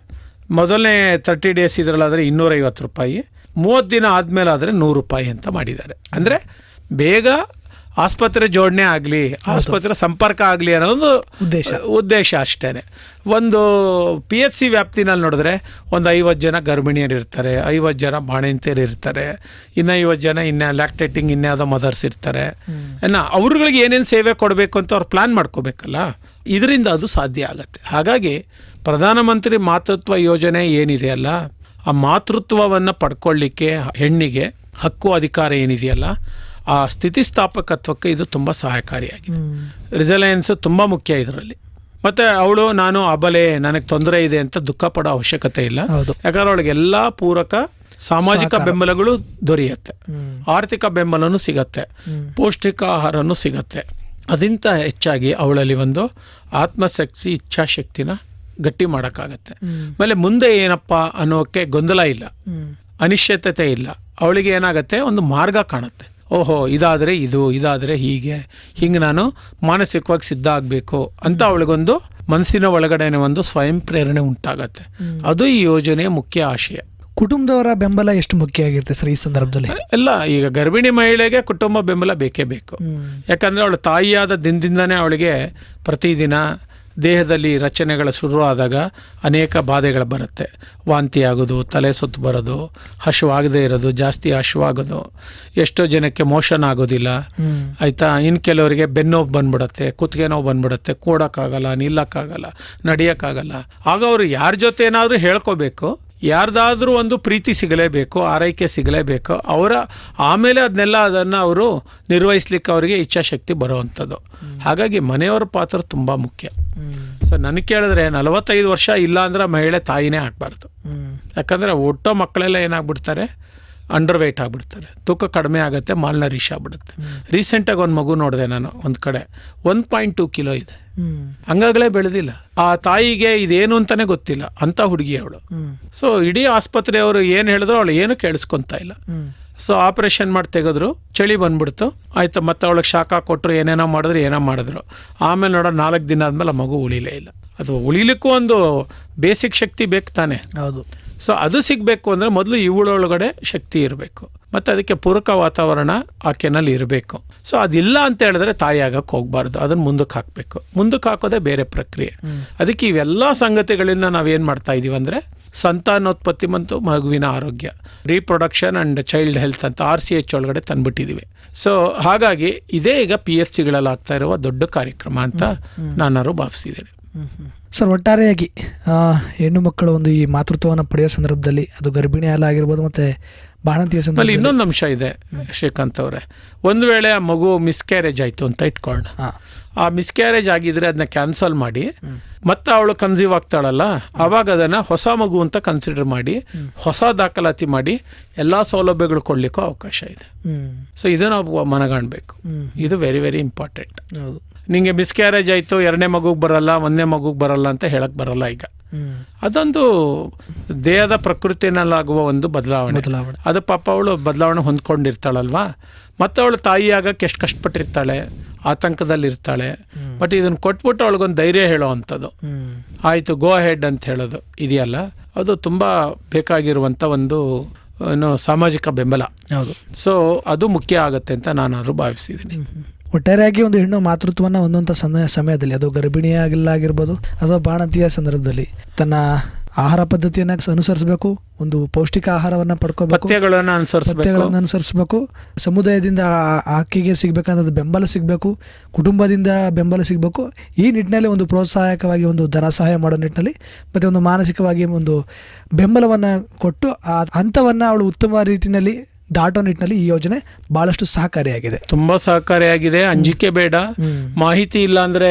ಮೊದಲನೇ 30 ಡೇಸ್ ಇದರಲ್ಲಾದರೆ 250 ರೂಪಾಯಿ, 30 ದಿನ ಆದಮೇಲೆ ಆದರೆ 100 ರೂಪಾಯಿ ಅಂತ ಮಾಡಿದ್ದಾರೆ. ಅಂದರೆ ಬೇಗ ಆಸ್ಪತ್ರೆ ಜೋಡಣೆ ಆಗಲಿ, ಆಸ್ಪತ್ರೆ ಸಂಪರ್ಕ ಆಗಲಿ ಅನ್ನೋದು ಉದ್ದೇಶ ಅಷ್ಟೇ. ಒಂದು PHC ವ್ಯಾಪ್ತಿನಲ್ಲಿ ನೋಡಿದ್ರೆ ಒಂದು 50 ಜನ ಗರ್ಭಿಣಿಯರು ಇರ್ತಾರೆ, 50 ಜನ ಬಾಣಂತಿಯರು ಇರ್ತಾರೆ, ಇನ್ನು 50 ಜನ ಲ್ಯಾಕ್ಟೇಟಿಂಗ್ ಇನ್ಯಾವುದೋ ಮದರ್ಸ್ ಇರ್ತಾರೆ. ಅವ್ರುಗಳಿಗೆ ಏನೇನು ಸೇವೆ ಕೊಡಬೇಕು ಅಂತ ಅವ್ರು ಪ್ಲ್ಯಾನ್ ಮಾಡ್ಕೋಬೇಕಲ್ಲ, ಇದರಿಂದ ಅದು ಸಾಧ್ಯ ಆಗುತ್ತೆ. ಹಾಗಾಗಿ ಪ್ರಧಾನಮಂತ್ರಿ ಮಾತೃತ್ವ ಯೋಜನೆ ಏನಿದೆಯಲ್ಲ, ಆ ಮಾತೃತ್ವವನ್ನು ಪಡ್ಕೊಳ್ಳಿಕ್ಕೆ ಹೆಣ್ಣಿಗೆ ಹಕ್ಕು ಅಧಿಕಾರ ಏನಿದೆಯಲ್ಲ, ಆ ಸ್ಥಿತಿಸ್ಥಾಪಕತ್ವಕ್ಕೆ ಇದು ತುಂಬ ಸಹಾಯಕಾರಿಯಾಗಿದೆ. ರಿಸಲಯನ್ಸ್ ತುಂಬ ಮುಖ್ಯ ಇದರಲ್ಲಿ. ಮತ್ತು ಅವಳು ನಾನು ಅಬಲೆ, ನನಗೆ ತೊಂದರೆ ಇದೆ ಅಂತ ದುಃಖ ಪಡೋ ಅವಶ್ಯಕತೆ ಇಲ್ಲ. ಯಾಕಂದ್ರೆ ಅವಳಿಗೆ ಎಲ್ಲ ಪೂರಕ ಸಾಮಾಜಿಕ ಬೆಂಬಲಗಳು ದೊರೆಯುತ್ತೆ, ಆರ್ಥಿಕ ಬೆಂಬಲನೂ ಸಿಗತ್ತೆ, ಪೌಷ್ಟಿಕ ಆಹಾರನೂ ಸಿಗತ್ತೆ. ಅದಕ್ಕಿಂತ ಹೆಚ್ಚಾಗಿ ಅವಳಲ್ಲಿ ಒಂದು ಆತ್ಮಶಕ್ತಿ, ಇಚ್ಛಾಶಕ್ತಿನ ಗಟ್ಟಿ ಮಾಡೋಕ್ಕಾಗತ್ತೆ. ಆಮೇಲೆ ಮುಂದೆ ಏನಪ್ಪ ಅನ್ನೋಕ್ಕೆ ಗೊಂದಲ ಇಲ್ಲ, ಅನಿಶ್ಚಿತತೆ ಇಲ್ಲ. ಅವಳಿಗೆ ಏನಾಗುತ್ತೆ, ಒಂದು ಮಾರ್ಗ ಕಾಣುತ್ತೆ. ಓಹೋ, ಇದಾದರೆ ಇದು, ಇದಾದರೆ ಹಿಂಗೆ ನಾನು ಮಾನಸಿಕವಾಗಿ ಸಿದ್ಧ ಆಗಬೇಕು ಅಂತ ಅವಳಿಗೊಂದು ಮನಸ್ಸಿನ ಒಳಗಡೆನೆ ಒಂದು ಸ್ವಯಂ ಪ್ರೇರಣೆ ಉಂಟಾಗತ್ತೆ. ಅದು ಈ ಯೋಜನೆಯ ಮುಖ್ಯ ಆಶಯ. ಕುಟುಂಬದವರ ಬೆಂಬಲ ಎಷ್ಟು ಮುಖ್ಯ ಆಗಿರುತ್ತೆ ಸರ್ ಈ ಸಂದರ್ಭದಲ್ಲಿ? ಎಲ್ಲ ಈಗ ಗರ್ಭಿಣಿ ಮಹಿಳೆಗೆ ಕುಟುಂಬ ಬೆಂಬಲ ಬೇಕೇ ಬೇಕು. ಯಾಕಂದರೆ ಅವಳು ತಾಯಿಯಾದ ದಿನದಿಂದನೇ ಅವಳಿಗೆ ಪ್ರತಿದಿನ ದೇಹದಲ್ಲಿ ರಚನೆಗಳ ಶುರುವಾದಾಗ ಅನೇಕ ಬಾಧೆಗಳು ಬರುತ್ತೆ. ವಾಂತಿ ಆಗೋದು, ತಲೆ ಸುತ್ತು ಬರೋದು, ಹಸಿವಾಗದೇ ಇರೋದು, ಜಾಸ್ತಿ ಹಸಿವಾಗೋದು, ಎಷ್ಟೋ ಜನಕ್ಕೆ ಮೋಷನ್ ಆಗೋದಿಲ್ಲ, ಆಯಿತಾ. ಇನ್ನು ಕೆಲವರಿಗೆ ಬೆನ್ನೋವು ಬಂದ್ಬಿಡುತ್ತೆ, ಕುತ್ತಿಗೆ ನೋವು ಬಂದ್ಬಿಡುತ್ತೆ, ಕೂಡೋಕ್ಕಾಗಲ್ಲ, ನಿಲ್ಲಕ್ಕಾಗಲ್ಲ, ನಡೆಯೋಕ್ಕಾಗಲ್ಲ. ಆಗ ಅವರು ಯಾರ ಜೊತೆ ಏನಾದರೂ ಹೇಳ್ಕೋಬೇಕು, ಯಾರ್ದಾದ್ರೂ ಒಂದು ಪ್ರೀತಿ ಸಿಗಲೇಬೇಕು, ಆರೈಕೆ ಸಿಗಲೇಬೇಕು. ಆಮೇಲೆ ಅದನ್ನು ಅವರು ನಿರ್ವಹಿಸ್ಲಿಕ್ಕೆ ಅವರಿಗೆ ಇಚ್ಛಾಶಕ್ತಿ ಬರುವಂಥದ್ದು. ಹಾಗಾಗಿ ಮನೆಯವರ ಪಾತ್ರ ತುಂಬ ಮುಖ್ಯ. ಸೊ ನನಗೆ ಕೇಳಿದ್ರೆ 45 ವರ್ಷ ಇಲ್ಲ ಅಂದ್ರೆ ಮಹಿಳೆ ತಾಯಿನೇ ಆಗಬಾರ್ದು. ಯಾಕಂದರೆ ಒಟ್ಟೋ ಮಕ್ಕಳೆಲ್ಲ ಏನಾಗ್ಬಿಡ್ತಾರೆ, ಅಂಡರ್ ವೆಯ್ಟ್ ಆಗಿಬಿಡ್ತಾರೆ, ತೂಕ ಕಡಿಮೆ ಆಗುತ್ತೆ, ಮಾಲ್ನರಿಶ್ ಆಗಿಬಿಡುತ್ತೆ. ರೀಸೆಂಟಾಗಿ ಒಂದು ಮಗು ನೋಡಿದೆ ನಾನು ಒಂದು ಕಡೆ, 1.2 ಕಿಲೋ ಇದೆ, ಅಂಗಗಳೇ ಬೆಳೆದಿಲ್ಲ. ಆ ತಾಯಿಗೆ ಇದೇನು ಅಂತಾನೆ ಗೊತ್ತಿಲ್ಲ ಅಂತ ಹುಡುಗಿ ಅವಳು. ಸೊ ಇಡೀ ಆಸ್ಪತ್ರೆಯವರು ಏನು ಹೇಳಿದ್ರು ಅವಳು ಏನು ಕೇಳಿಸ್ಕೊಂತ ಇಲ್ಲ. ಸೊ ಆಪರೇಷನ್ ಮಾಡಿ ತೆಗೆದ್ರು, ಚಳಿ ಬಂದ್ಬಿಡ್ತು, ಆಯ್ತು. ಮತ್ತೆ ಅವಳಿಗೆ ಶಾಖ ಕೊಟ್ಟರು, ಏನೋ ಮಾಡಿದ್ರು. ಆಮೇಲೆ ನೋಡೋ 4 ದಿನ ಆದಮೇಲೆ ಆ ಮಗು ಉಳಿಲೇ ಇಲ್ಲ. ಅದು ಉಳಿಲಿಕ್ಕೂ ಒಂದು ಬೇಸಿಕ್ ಶಕ್ತಿ ಬೇಕು ತಾನೆ. ಹೌದು. ಸೊ ಅದು ಸಿಗಬೇಕು ಅಂದರೆ ಮೊದಲು ಇವಳೊಳಗಡೆ ಶಕ್ತಿ ಇರಬೇಕು ಮತ್ತು ಅದಕ್ಕೆ ಪೂರಕ ವಾತಾವರಣ ಆಕೆನಲ್ಲಿ ಇರಬೇಕು. ಸೊ ಅದಿಲ್ಲ ಅಂತ ಹೇಳಿದ್ರೆ ತಾಯಿ ಆಗಕ್ಕೆ ಹೋಗಬಾರ್ದು, ಅದನ್ನು ಮುಂದಕ್ಕೆ ಹಾಕಬೇಕು. ಮುಂದಕ್ಕೆ ಹಾಕೋದೇ ಬೇರೆ ಪ್ರಕ್ರಿಯೆ. ಅದಕ್ಕೆ ಇವೆಲ್ಲ ಸಂಗತಿಗಳಿಂದ ನಾವೇನು ಮಾಡ್ತಾ ಇದ್ದೀವಿ ಅಂದರೆ ಸಂತಾನೋತ್ಪತ್ತಿ ಮತ್ತು ಮಗುವಿನ ಆರೋಗ್ಯ, ರೀಪ್ರೊಡಕ್ಷನ್ ಆ್ಯಂಡ್ ಚೈಲ್ಡ್ ಹೆಲ್ತ್ ಅಂತ RCH ಒಳಗಡೆ ತಂದುಬಿಟ್ಟಿದ್ದೀವಿ. ಸೊ ಹಾಗಾಗಿ ಇದೇ ಈಗ PSCಗಳಲ್ಲಿ ಆಗ್ತಾ ಇರುವ ದೊಡ್ಡ ಕಾರ್ಯಕ್ರಮ ಅಂತ ನಾನಾರು ಭಾವಿಸಿದ್ದೇನೆ. ಸರ್, ಒಟ್ಟಾರೆಯಾಗಿ ಹೆಣ್ಣು ಮಕ್ಕಳು ಒಂದು ಈ ಮಾತೃತ್ವವನ್ನು ಪಡೆಯೋ ಸಂದರ್ಭದಲ್ಲಿ ಅದು ಗರ್ಭಿಣಿ ಹಾಲು ಆಗಿರ್ಬೋದು ಮತ್ತು ಬಾಣಂತಿಯ ಅಲ್ಲಿ ಸಂದರ್ಭದಲ್ಲಿ ಇನ್ನೊಂದು ಅಂಶ ಇದೆ ಶ್ರೀಕಾಂತ್ ಅವರೇ. ಒಂದು ವೇಳೆ ಆ ಮಗು ಮಿಸ್ಕ್ಯಾರೇಜ್ ಆಯಿತು ಅಂತ ಇಟ್ಕೊಳ್ಳೋಣ. ಆ ಮಿಸ್ಕ್ಯಾರೇಜ್ ಆಗಿದ್ರೆ ಅದನ್ನ ಕ್ಯಾನ್ಸಲ್ ಮಾಡಿ ಮತ್ತೆ ಅವಳು ಕನ್ಸೀವ್ ಆಗ್ತಾಳಲ್ಲ, ಅವಾಗ ಅದನ್ನು ಹೊಸ ಮಗು ಅಂತ ಕನ್ಸಿಡರ್ ಮಾಡಿ ಹೊಸ ದಾಖಲಾತಿ ಮಾಡಿ ಎಲ್ಲ ಸೌಲಭ್ಯಗಳು ಕೊಡಲಿಕ್ಕೂ ಅವಕಾಶ ಇದೆ. ಸೊ ಇದು ನಾವು ಮನಗಾಣಬೇಕು. ಇದು ವೆರಿ ವೆರಿ ಇಂಪಾರ್ಟೆಂಟ್. ಹೌದು. ನಿಮಗೆ ಮಿಸ್ಕ್ಯಾರೇಜ್ ಆಯಿತು, 2ನೇ ಮಗುಗೆ ಬರಲ್ಲ, 1ನೇ ಮಗುಗೆ ಬರಲ್ಲ ಅಂತ ಹೇಳಕ್ಕೆ ಬರಲ್ಲ. ಈಗ ಅದೊಂದು ದೇಹದ ಪ್ರಕೃತಿನಲ್ಲಾಗುವ ಒಂದು ಬದಲಾವಣೆ. ಅದು ಪಾಪ ಅವಳು ಬದಲಾವಣೆ ಹೊಂದ್ಕೊಂಡಿರ್ತಾಳಲ್ವಾ, ಮತ್ತು ಅವಳು ತಾಯಿ ಆಗಕ್ಕೆ ಎಷ್ಟು ಕಷ್ಟಪಟ್ಟಿರ್ತಾಳೆ, ಆತಂಕದಲ್ಲಿರ್ತಾಳೆ. ಬಟ್ ಇದನ್ನು ಕೊಟ್ಬಿಟ್ಟು ಅವಳಿಗೊಂದು ಧೈರ್ಯ ಹೇಳೋ ಅಂಥದ್ದು, ಆಯಿತು ಗೋ ಹೆಡ್ ಅಂತ ಹೇಳೋದು ಇದೆಯಲ್ಲ, ಅದು ತುಂಬ ಬೇಕಾಗಿರುವಂಥ ಒಂದು ಸಾಮಾಜಿಕ ಬೆಂಬಲ. ಹೌದು. ಸೊ ಅದು ಮುಖ್ಯ ಆಗುತ್ತೆ ಅಂತ ನಾನಾದರೂ ಭಾವಿಸಿದ್ದೀನಿ. ಒಟ್ಟಾರೆಯಾಗಿ ಒಂದು ಹೆಣ್ಣು ಮಾತೃತ್ವವನ್ನು ಒಂದೊಂದು ಸಮಯದಲ್ಲಿ ಅದು ಗರ್ಭಿಣಿಯಾಗಿರ್ಬೋದು ಅಥವಾ ಬಾಣಂತಿಯ ಸಂದರ್ಭದಲ್ಲಿ ತನ್ನ ಆಹಾರ ಪದ್ಧತಿಯನ್ನು ಅನುಸರಿಸಬೇಕು, ಒಂದು ಪೌಷ್ಟಿಕ ಆಹಾರವನ್ನು ಪಡ್ಕೋಬೇಕು, ಪಥ್ಯಗಳನ್ನು ಅನುಸರಿಸಬೇಕು, ಸಮುದಾಯದಿಂದ ಆಕೆಗೆ ಸಿಗಬೇಕಾದ ಬೆಂಬಲ ಸಿಗಬೇಕು, ಕುಟುಂಬದಿಂದ ಬೆಂಬಲ ಸಿಗಬೇಕು. ಈ ನಿಟ್ಟಿನಲ್ಲಿ ಒಂದು ಪ್ರೋತ್ಸಾಹಕವಾಗಿ ಒಂದು ಧನ ಸಹಾಯ ಮಾಡೋ ನಿಟ್ಟಿನಲ್ಲಿ ಮತ್ತು ಒಂದು ಮಾನಸಿಕವಾಗಿ ಒಂದು ಬೆಂಬಲವನ್ನು ಕೊಟ್ಟು ಆ ಹಂತವನ್ನು ಅವಳು ಉತ್ತಮ ರೀತಿಯಲ್ಲಿ ದಾಟೋ ನಿಟ್ಟಿನಲ್ಲಿ ಈ ಯೋಜನೆ ಬಹಳಷ್ಟು ಸಹಕಾರಿಯಾಗಿದೆ. ತುಂಬ ಸಹಕಾರಿಯಾಗಿದೆ. ಅಂಜಿಕೆ ಬೇಡ. ಮಾಹಿತಿ ಇಲ್ಲ ಅಂದರೆ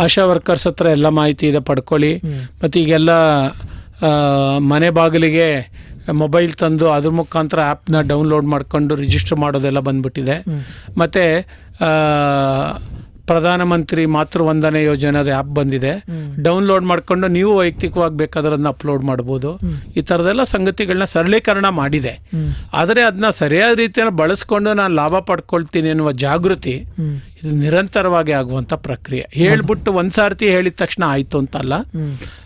ಆಶಾ ವರ್ಕರ್ಸ್ ಹತ್ರ ಎಲ್ಲ ಮಾಹಿತಿ ಇದೆ, ಪಡ್ಕೊಳ್ಳಿ. ಮತ್ತು ಈಗೆಲ್ಲ ಮನೆ ಬಾಗಿಲಿಗೆ ಮೊಬೈಲ್ ತಂದು ಅದ್ರ ಮುಖಾಂತರ ಆ್ಯಪ್ನ ಡೌನ್ಲೋಡ್ ಮಾಡಿಕೊಂಡು ರಿಜಿಸ್ಟರ್ ಮಾಡೋದೆಲ್ಲ ಬಂದ್ಬಿಟ್ಟಿದೆ. ಮತ್ತು ಪ್ರಧಾನಮಂತ್ರಿ ಮಾತೃವಂದನೆ ಯೋಜನೆ ಅದು ಆ್ಯಪ್ ಬಂದಿದೆ, ಡೌನ್ಲೋಡ್ ಮಾಡಿಕೊಂಡು ನೀವು ವೈಯಕ್ತಿಕವಾಗಿ ಬೇಕಾದ್ರೆ ಅದನ್ನ ಅಪ್ಲೋಡ್ ಮಾಡ್ಬೋದು. ಈ ಥರದೆಲ್ಲ ಸಂಗತಿಗಳನ್ನ ಸರಳೀಕರಣ ಮಾಡಿದೆ. ಆದರೆ ಅದನ್ನ ಸರಿಯಾದ ರೀತಿಯಲ್ಲಿ ಬಳಸ್ಕೊಂಡು ನಾನು ಲಾಭ ಪಡ್ಕೊಳ್ತೀನಿ ಅನ್ನುವ ಜಾಗೃತಿ ಇದು ನಿರಂತರವಾಗಿ ಆಗುವಂಥ ಪ್ರಕ್ರಿಯೆ. ಹೇಳ್ಬಿಟ್ಟು ಒಂದು ಸಾರ್ತಿ ಹೇಳಿದ ತಕ್ಷಣ ಆಯಿತು ಅಂತಲ್ಲ.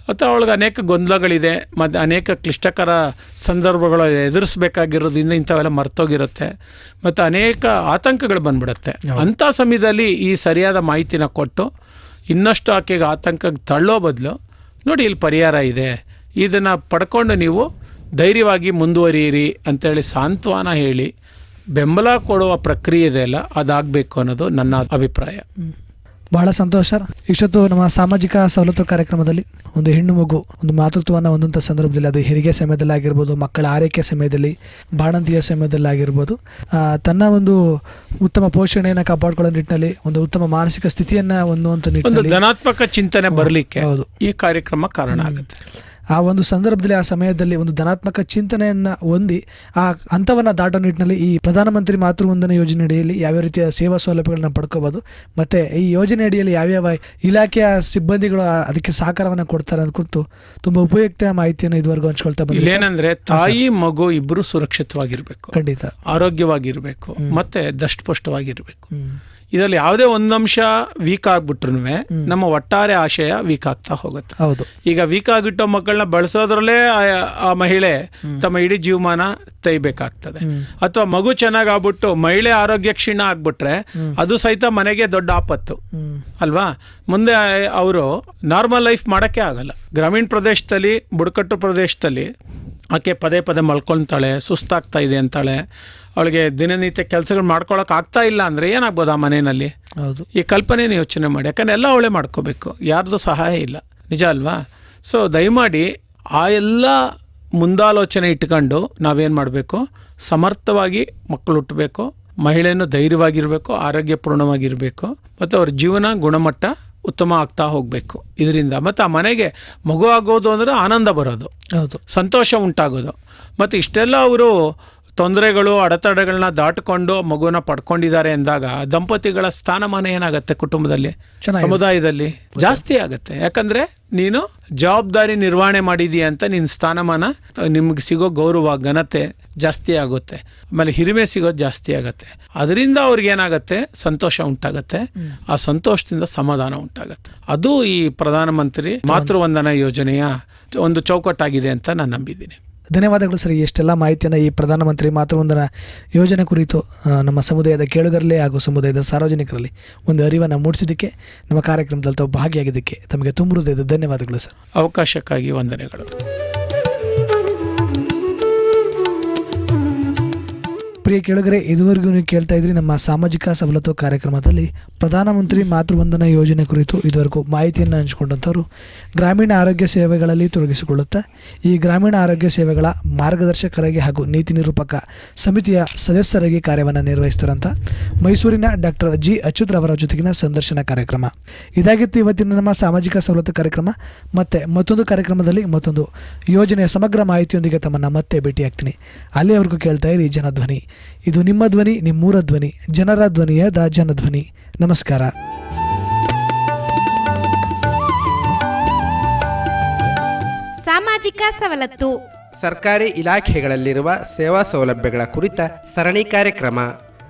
ಮತ್ತು ಅವಳಿಗೆ ಅನೇಕ ಗೊಂದಲಗಳಿದೆ, ಮತ್ತು ಅನೇಕ ಕ್ಲಿಷ್ಟಕರ ಸಂದರ್ಭಗಳು ಎದುರಿಸ್ಬೇಕಾಗಿರೋದ್ರಿಂದ ಇಂಥವೆಲ್ಲ ಮರ್ತೋಗಿರುತ್ತೆ, ಮತ್ತು ಅನೇಕ ಆತಂಕಗಳು ಬಂದ್ಬಿಡುತ್ತೆ. ಅಂಥ ಸಮಯದಲ್ಲಿ ಈ ಸರಿಯಾದ ಮಾಹಿತಿನ ಕೊಟ್ಟು ಇನ್ನಷ್ಟು ಆಕೆಗೆ ಆತಂಕಕ್ಕೆ ತಳ್ಳೋ ಬದಲು ನೋಡಿ ಇಲ್ಲಿ ಪರಿಹಾರ ಇದೆ, ಇದನ್ನು ಪಡ್ಕೊಂಡು ನೀವು ಧೈರ್ಯವಾಗಿ ಮುಂದುವರಿಯಿರಿ ಅಂತೇಳಿ ಸಾಂತ್ವನ ಹೇಳಿ ಬೆಂಬಲ ಕೊಡುವ ಪ್ರಕ್ರಿಯೆ ಇದೆಯಲ್ಲ, ಅದಾಗಬೇಕು ಅನ್ನೋದು ನನ್ನ ಅಭಿಪ್ರಾಯ. ಬಹಳ ಸಂತೋಷ ಸರ್. ಇಷ್ಟೊತ್ತು ನಮ್ಮ ಸಾಮಾಜಿಕ ಸವಲತ್ತು ಕಾರ್ಯಕ್ರಮದಲ್ಲಿ ಒಂದು ಹೆಣ್ಣು ಮಗು ಒಂದು ಮಾತೃತ್ವವನ್ನು ಒಂದಂಥ ಸಂದರ್ಭದಲ್ಲಿ, ಅದು ಹೆರಿಗೆ ಸಮಯದಲ್ಲಿ ಆಗಿರ್ಬೋದು, ಮಕ್ಕಳ ಆರೈಕೆ ಸಮಯದಲ್ಲಿ, ಬಾಣಂತಿಯ ಸಮಯದಲ್ಲಿ ಆಗಿರ್ಬೋದು, ತನ್ನ ಒಂದು ಉತ್ತಮ ಪೋಷಣೆಯನ್ನು ಕಾಪಾಡಿಕೊಳ್ಳೋ ನಿಟ್ಟಿನಲ್ಲಿ ಒಂದು ಉತ್ತಮ ಮಾನಸಿಕ ಸ್ಥಿತಿಯನ್ನು ಹೊಂದುವಂಥ ನಿಟ್ಟಿನಲ್ಲಿ ಧನಾತ್ಮಕ ಚಿಂತನೆ ಬರಲಿಕ್ಕೆ ಹೌದು ಈ ಕಾರ್ಯಕ್ರಮ ಕಾರಣ ಆಗುತ್ತೆ. ಆ ಒಂದು ಸಂದರ್ಭದಲ್ಲಿ, ಆ ಸಮಯದಲ್ಲಿ ಒಂದು ಧನಾತ್ಮಕ ಚಿಂತನೆಯನ್ನು ಹೊಂದಿ ಆ ಹಂತವನ್ನು ದಾಟೋ ನಿಟ್ಟಿನಲ್ಲಿ ಈ ಪ್ರಧಾನಮಂತ್ರಿ ಮಾತೃವಂದನೆ ಯೋಜನೆ ಅಡಿಯಲ್ಲಿ ಯಾವ್ಯಾವ ರೀತಿಯ ಸೇವಾ ಸೌಲಭ್ಯಗಳನ್ನ ಪಡ್ಕೋಬೋದು, ಮತ್ತು ಈ ಯೋಜನೆ ಅಡಿಯಲ್ಲಿ ಯಾವ್ಯಾವ ಇಲಾಖೆಯ ಸಿಬ್ಬಂದಿಗಳು ಅದಕ್ಕೆ ಸಹಕಾರವನ್ನು ಕೊಡ್ತಾರೆ ಅನ್ನೋ ಕುರಿತು ತುಂಬ ಉಪಯುಕ್ತ ಮಾಹಿತಿಯನ್ನು ಇದುವರೆಗೂ ಹಂಚ್ಕೊಳ್ತಾ ಬಂದಿದೆ. ಏನಂದ್ರೆ ತಾಯಿ ಮಗು ಇಬ್ಬರು ಸುರಕ್ಷಿತವಾಗಿರ್ಬೇಕು, ಖಂಡಿತ ಆರೋಗ್ಯವಾಗಿರ್ಬೇಕು, ಮತ್ತೆ ದಷ್ಟಪುಷ್ಟವಾಗಿರ್ಬೇಕು. ಇದರಲ್ಲಿ ಯಾವುದೇ ಒಂದು ಅಂಶ ವೀಕ್ ಆಗ್ಬಿಟ್ರು ನಮ್ಮ ಒಟ್ಟಾರೆ ಆಶಯ ವೀಕ್ ಆಗ್ತಾ ಹೋಗುತ್ತೆ. ಹೌದು. ಈಗ ವೀಕ್ ಆಗಿಟ್ಟೋ ಮಕ್ಕಳನ್ನ ಬಳಸೋದ್ರಲ್ಲೇ ಆ ಮಹಿಳೆ ತಮ್ಮ ಇಡೀ ಜೀವಮಾನ ತೆಯ್ಬೇಕಾಗ್ತದೆ. ಅಥವಾ ಮಗು ಚೆನ್ನಾಗ್ ಆಗ್ಬಿಟ್ಟು ಮಹಿಳೆ ಆರೋಗ್ಯ ಕ್ಷೀಣ ಆಗ್ಬಿಟ್ರೆ ಅದು ಸಹಿತ ಮನೆಗೆ ದೊಡ್ಡ ಆಪತ್ತು ಅಲ್ವಾ. ಮುಂದೆ ಅವರು ನಾರ್ಮಲ್ ಲೈಫ್ ಮಾಡೋಕ್ಕೆ ಆಗಲ್ಲ. ಗ್ರಾಮೀಣ ಪ್ರದೇಶದಲ್ಲಿ, ಬುಡಕಟ್ಟು ಪ್ರದೇಶದಲ್ಲಿ ಆಕೆ ಪದೇ ಪದೇ ಮಲ್ಕೊಳ್ತಾಳೆ, ಸುಸ್ತಾಗ್ತಾ ಇದೆ ಅಂತಾಳೆ, ಅವಳಿಗೆ ದಿನನಿತ್ಯ ಕೆಲಸಗಳು ಮಾಡ್ಕೊಳಕ್ಕೆ ಆಗ್ತಾ ಇಲ್ಲ ಅಂದರೆ ಏನಾಗ್ಬೋದು ಆ ಮನೆಯಲ್ಲಿ? ಹೌದು. ಈ ಕಲ್ಪನೆಯನ್ನು ಯೋಚನೆ ಮಾಡಿ, ಯಾಕಂದರೆ ಎಲ್ಲ ಅವಳೇ ಮಾಡ್ಕೋಬೇಕು, ಯಾರ್ದು ಸಹಾಯ ಇಲ್ಲ, ನಿಜ ಅಲ್ವಾ? ಸೊ ದಯಮಾಡಿ ಆ ಎಲ್ಲ ಮುಂದಾಲೋಚನೆ ಇಟ್ಕೊಂಡು ನಾವೇನು ಮಾಡಬೇಕು, ಸಮರ್ಥವಾಗಿ ಮಕ್ಕಳು ಹುಟ್ಟಬೇಕು, ಮಹಿಳೆಯನ್ನು ಧೈರ್ಯವಾಗಿರಬೇಕು, ಆರೋಗ್ಯಪೂರ್ಣವಾಗಿರಬೇಕು, ಮತ್ತು ಅವ್ರ ಜೀವನ ಗುಣಮಟ್ಟ ಉತ್ತಮ ಆಗ್ತಾ ಹೋಗಬೇಕು. ಇದರಿಂದ ಮತ್ತು ಆ ಮನೆಗೆ ಮಗು ಆಗೋದು ಅಂದರೆ ಆನಂದ ಬರೋದು, ಹೌದು, ಸಂತೋಷ ಉಂಟಾಗೋದು. ಮತ್ತು ಇಷ್ಟೆಲ್ಲ ಅವರು ತೊಂದರೆಗಳು ಅಡೆತಡೆಗಳನ್ನ ದಾಟಿಕೊಂಡು ಮಗುನ ಪಡ್ಕೊಂಡಿದ್ದಾರೆ ಎಂದಾಗ ದಂಪತಿಗಳ ಸ್ಥಾನಮಾನ ಏನಾಗುತ್ತೆ ಕುಟುಂಬದಲ್ಲಿ, ಸಮುದಾಯದಲ್ಲಿ ಜಾಸ್ತಿ ಆಗುತ್ತೆ. ಯಾಕಂದ್ರೆ ನೀನು ಜವಾಬ್ದಾರಿ ನಿರ್ವಹಣೆ ಮಾಡಿದೀಯ ಅಂತ ನಿನ್ನ ಸ್ಥಾನಮಾನ, ನಿಮ್ಗೆ ಸಿಗೋ ಗೌರವ ಘನತೆ ಜಾಸ್ತಿ ಆಗುತ್ತೆ. ಆಮೇಲೆ ಹಿರಿಮೆ ಸಿಗೋದು ಜಾಸ್ತಿ ಆಗುತ್ತೆ. ಅದರಿಂದ ಅವ್ರಿಗೆ ಏನಾಗುತ್ತೆ, ಸಂತೋಷ ಉಂಟಾಗತ್ತೆ. ಆ ಸಂತೋಷದಿಂದ ಸಮಾಧಾನ ಉಂಟಾಗತ್ತೆ. ಅದು ಈ ಪ್ರಧಾನಮಂತ್ರಿ ಮಾತೃವಂದನಾ ಯೋಜನೆಯ ಒಂದು ಚೌಕಟ್ಟಾಗಿದೆ ಅಂತ ನಾನು ನಂಬಿದ್ದೀನಿ. ಧನ್ಯವಾದಗಳು ಸರ್. ಎಷ್ಟೆಲ್ಲ ಮಾಹಿತಿಯನ್ನು ಈ ಪ್ರಧಾನಮಂತ್ರಿ ಮಾತೃವಂದನಾ ಯೋಜನೆ ಕುರಿತು ನಮ್ಮ ಸಮುದಾಯದ ಕೇಳುಗರಲ್ಲೇ ಹಾಗೂ ಸಮುದಾಯದ ಸಾರ್ವಜನಿಕರಲ್ಲಿ ಒಂದು ಅರಿವನ್ನು ಮೂಡಿಸಿದ್ದಕ್ಕೆ, ನಮ್ಮ ಕಾರ್ಯಕ್ರಮದಲ್ಲಿ ತಾವು ಭಾಗಿಯಾಗಿದ್ದಕ್ಕೆ ತಮಗೆ ತುಂಬ ಹೃದಯದ ಧನ್ಯವಾದಗಳು ಸರ್. ಅವಕಾಶಕ್ಕಾಗಿ ವಂದನೆಗಳು. ಪ್ರಿಯ ಕೇಳುಗರೆ, ಇದುವರೆಗೂ ನೀವು ಕೇಳ್ತಾ ಇದ್ರಿ ನಮ್ಮ ಸಾಮಾಜಿಕ ಸವಲತ್ತು ಕಾರ್ಯಕ್ರಮದಲ್ಲಿ ಪ್ರಧಾನಮಂತ್ರಿ ಮಾತೃವಂದನಾ ಯೋಜನೆ ಕುರಿತು ಇದುವರೆಗೂ ಮಾಹಿತಿಯನ್ನು ಹಂಚಿಕೊಂಡಂಥವ್ರು ಗ್ರಾಮೀಣ ಆರೋಗ್ಯ ಸೇವೆಗಳಲ್ಲಿ ತೊಡಗಿಸಿಕೊಳ್ಳುತ್ತಾ ಈ ಗ್ರಾಮೀಣ ಆರೋಗ್ಯ ಸೇವೆಗಳ ಮಾರ್ಗದರ್ಶಕರಾಗಿ ಹಾಗೂ ನೀತಿ ನಿರೂಪಕ ಸಮಿತಿಯ ಸದಸ್ಯರಾಗಿ ಕಾರ್ಯವನ್ನು ನಿರ್ವಹಿಸ್ತಾರಂಥ ಮೈಸೂರಿನ ಡಾಕ್ಟರ್ ಜಿ ಅಚ್ಯುತ್ರವರ ಜೊತೆಗಿನ ಸಂದರ್ಶನ ಕಾರ್ಯಕ್ರಮ ಇದಾಗಿತ್ತು ಇವತ್ತಿನ ನಮ್ಮ ಸಾಮಾಜಿಕ ಸವಲತ್ತು ಕಾರ್ಯಕ್ರಮ. ಮತ್ತೆ ಮತ್ತೊಂದು ಕಾರ್ಯಕ್ರಮದಲ್ಲಿ ಮತ್ತೊಂದು ಯೋಜನೆಯ ಸಮಗ್ರ ಮಾಹಿತಿಯೊಂದಿಗೆ ತಮ್ಮನ್ನು ಮತ್ತೆ ಭೇಟಿಯಾಗ್ತೀನಿ. ಅಲ್ಲಿಯವರೆಗೂ ಕೇಳ್ತಾ ಇರಿ ಜನಧ್ವನಿ. ಇದು ನಿಮ್ಮ ಧ್ವನಿ, ನಿಮ್ಮೂರ ಧ್ವನಿ, ಜನರ ಧ್ವನಿಯಾದ ಜನಧ್ವನಿ. ನಮಸ್ಕಾರ. ಸಾಮಾಜಿಕ ಸವಲತ್ತು ಸರ್ಕಾರಿ ಇಲಾಖೆಗಳಲ್ಲಿರುವ ಸೇವಾ ಸೌಲಭ್ಯಗಳ ಕುರಿತ ಸರಣಿ ಕಾರ್ಯಕ್ರಮ.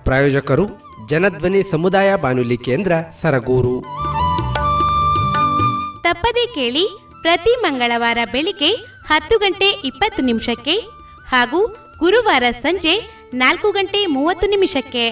ಪ್ರಾಯೋಜಕರು ಜನಧ್ವನಿ ಸಮುದಾಯ ಬಾನುಲಿ ಕೇಂದ್ರ ಸರಗೂರು. ತಪ್ಪದೇ ಕೇಳಿ ಪ್ರತಿ ಮಂಗಳವಾರ ಬೆಳಿಗ್ಗೆ 10:20 ಹಾಗೂ ಗುರುವಾರ ಸಂಜೆ 4:30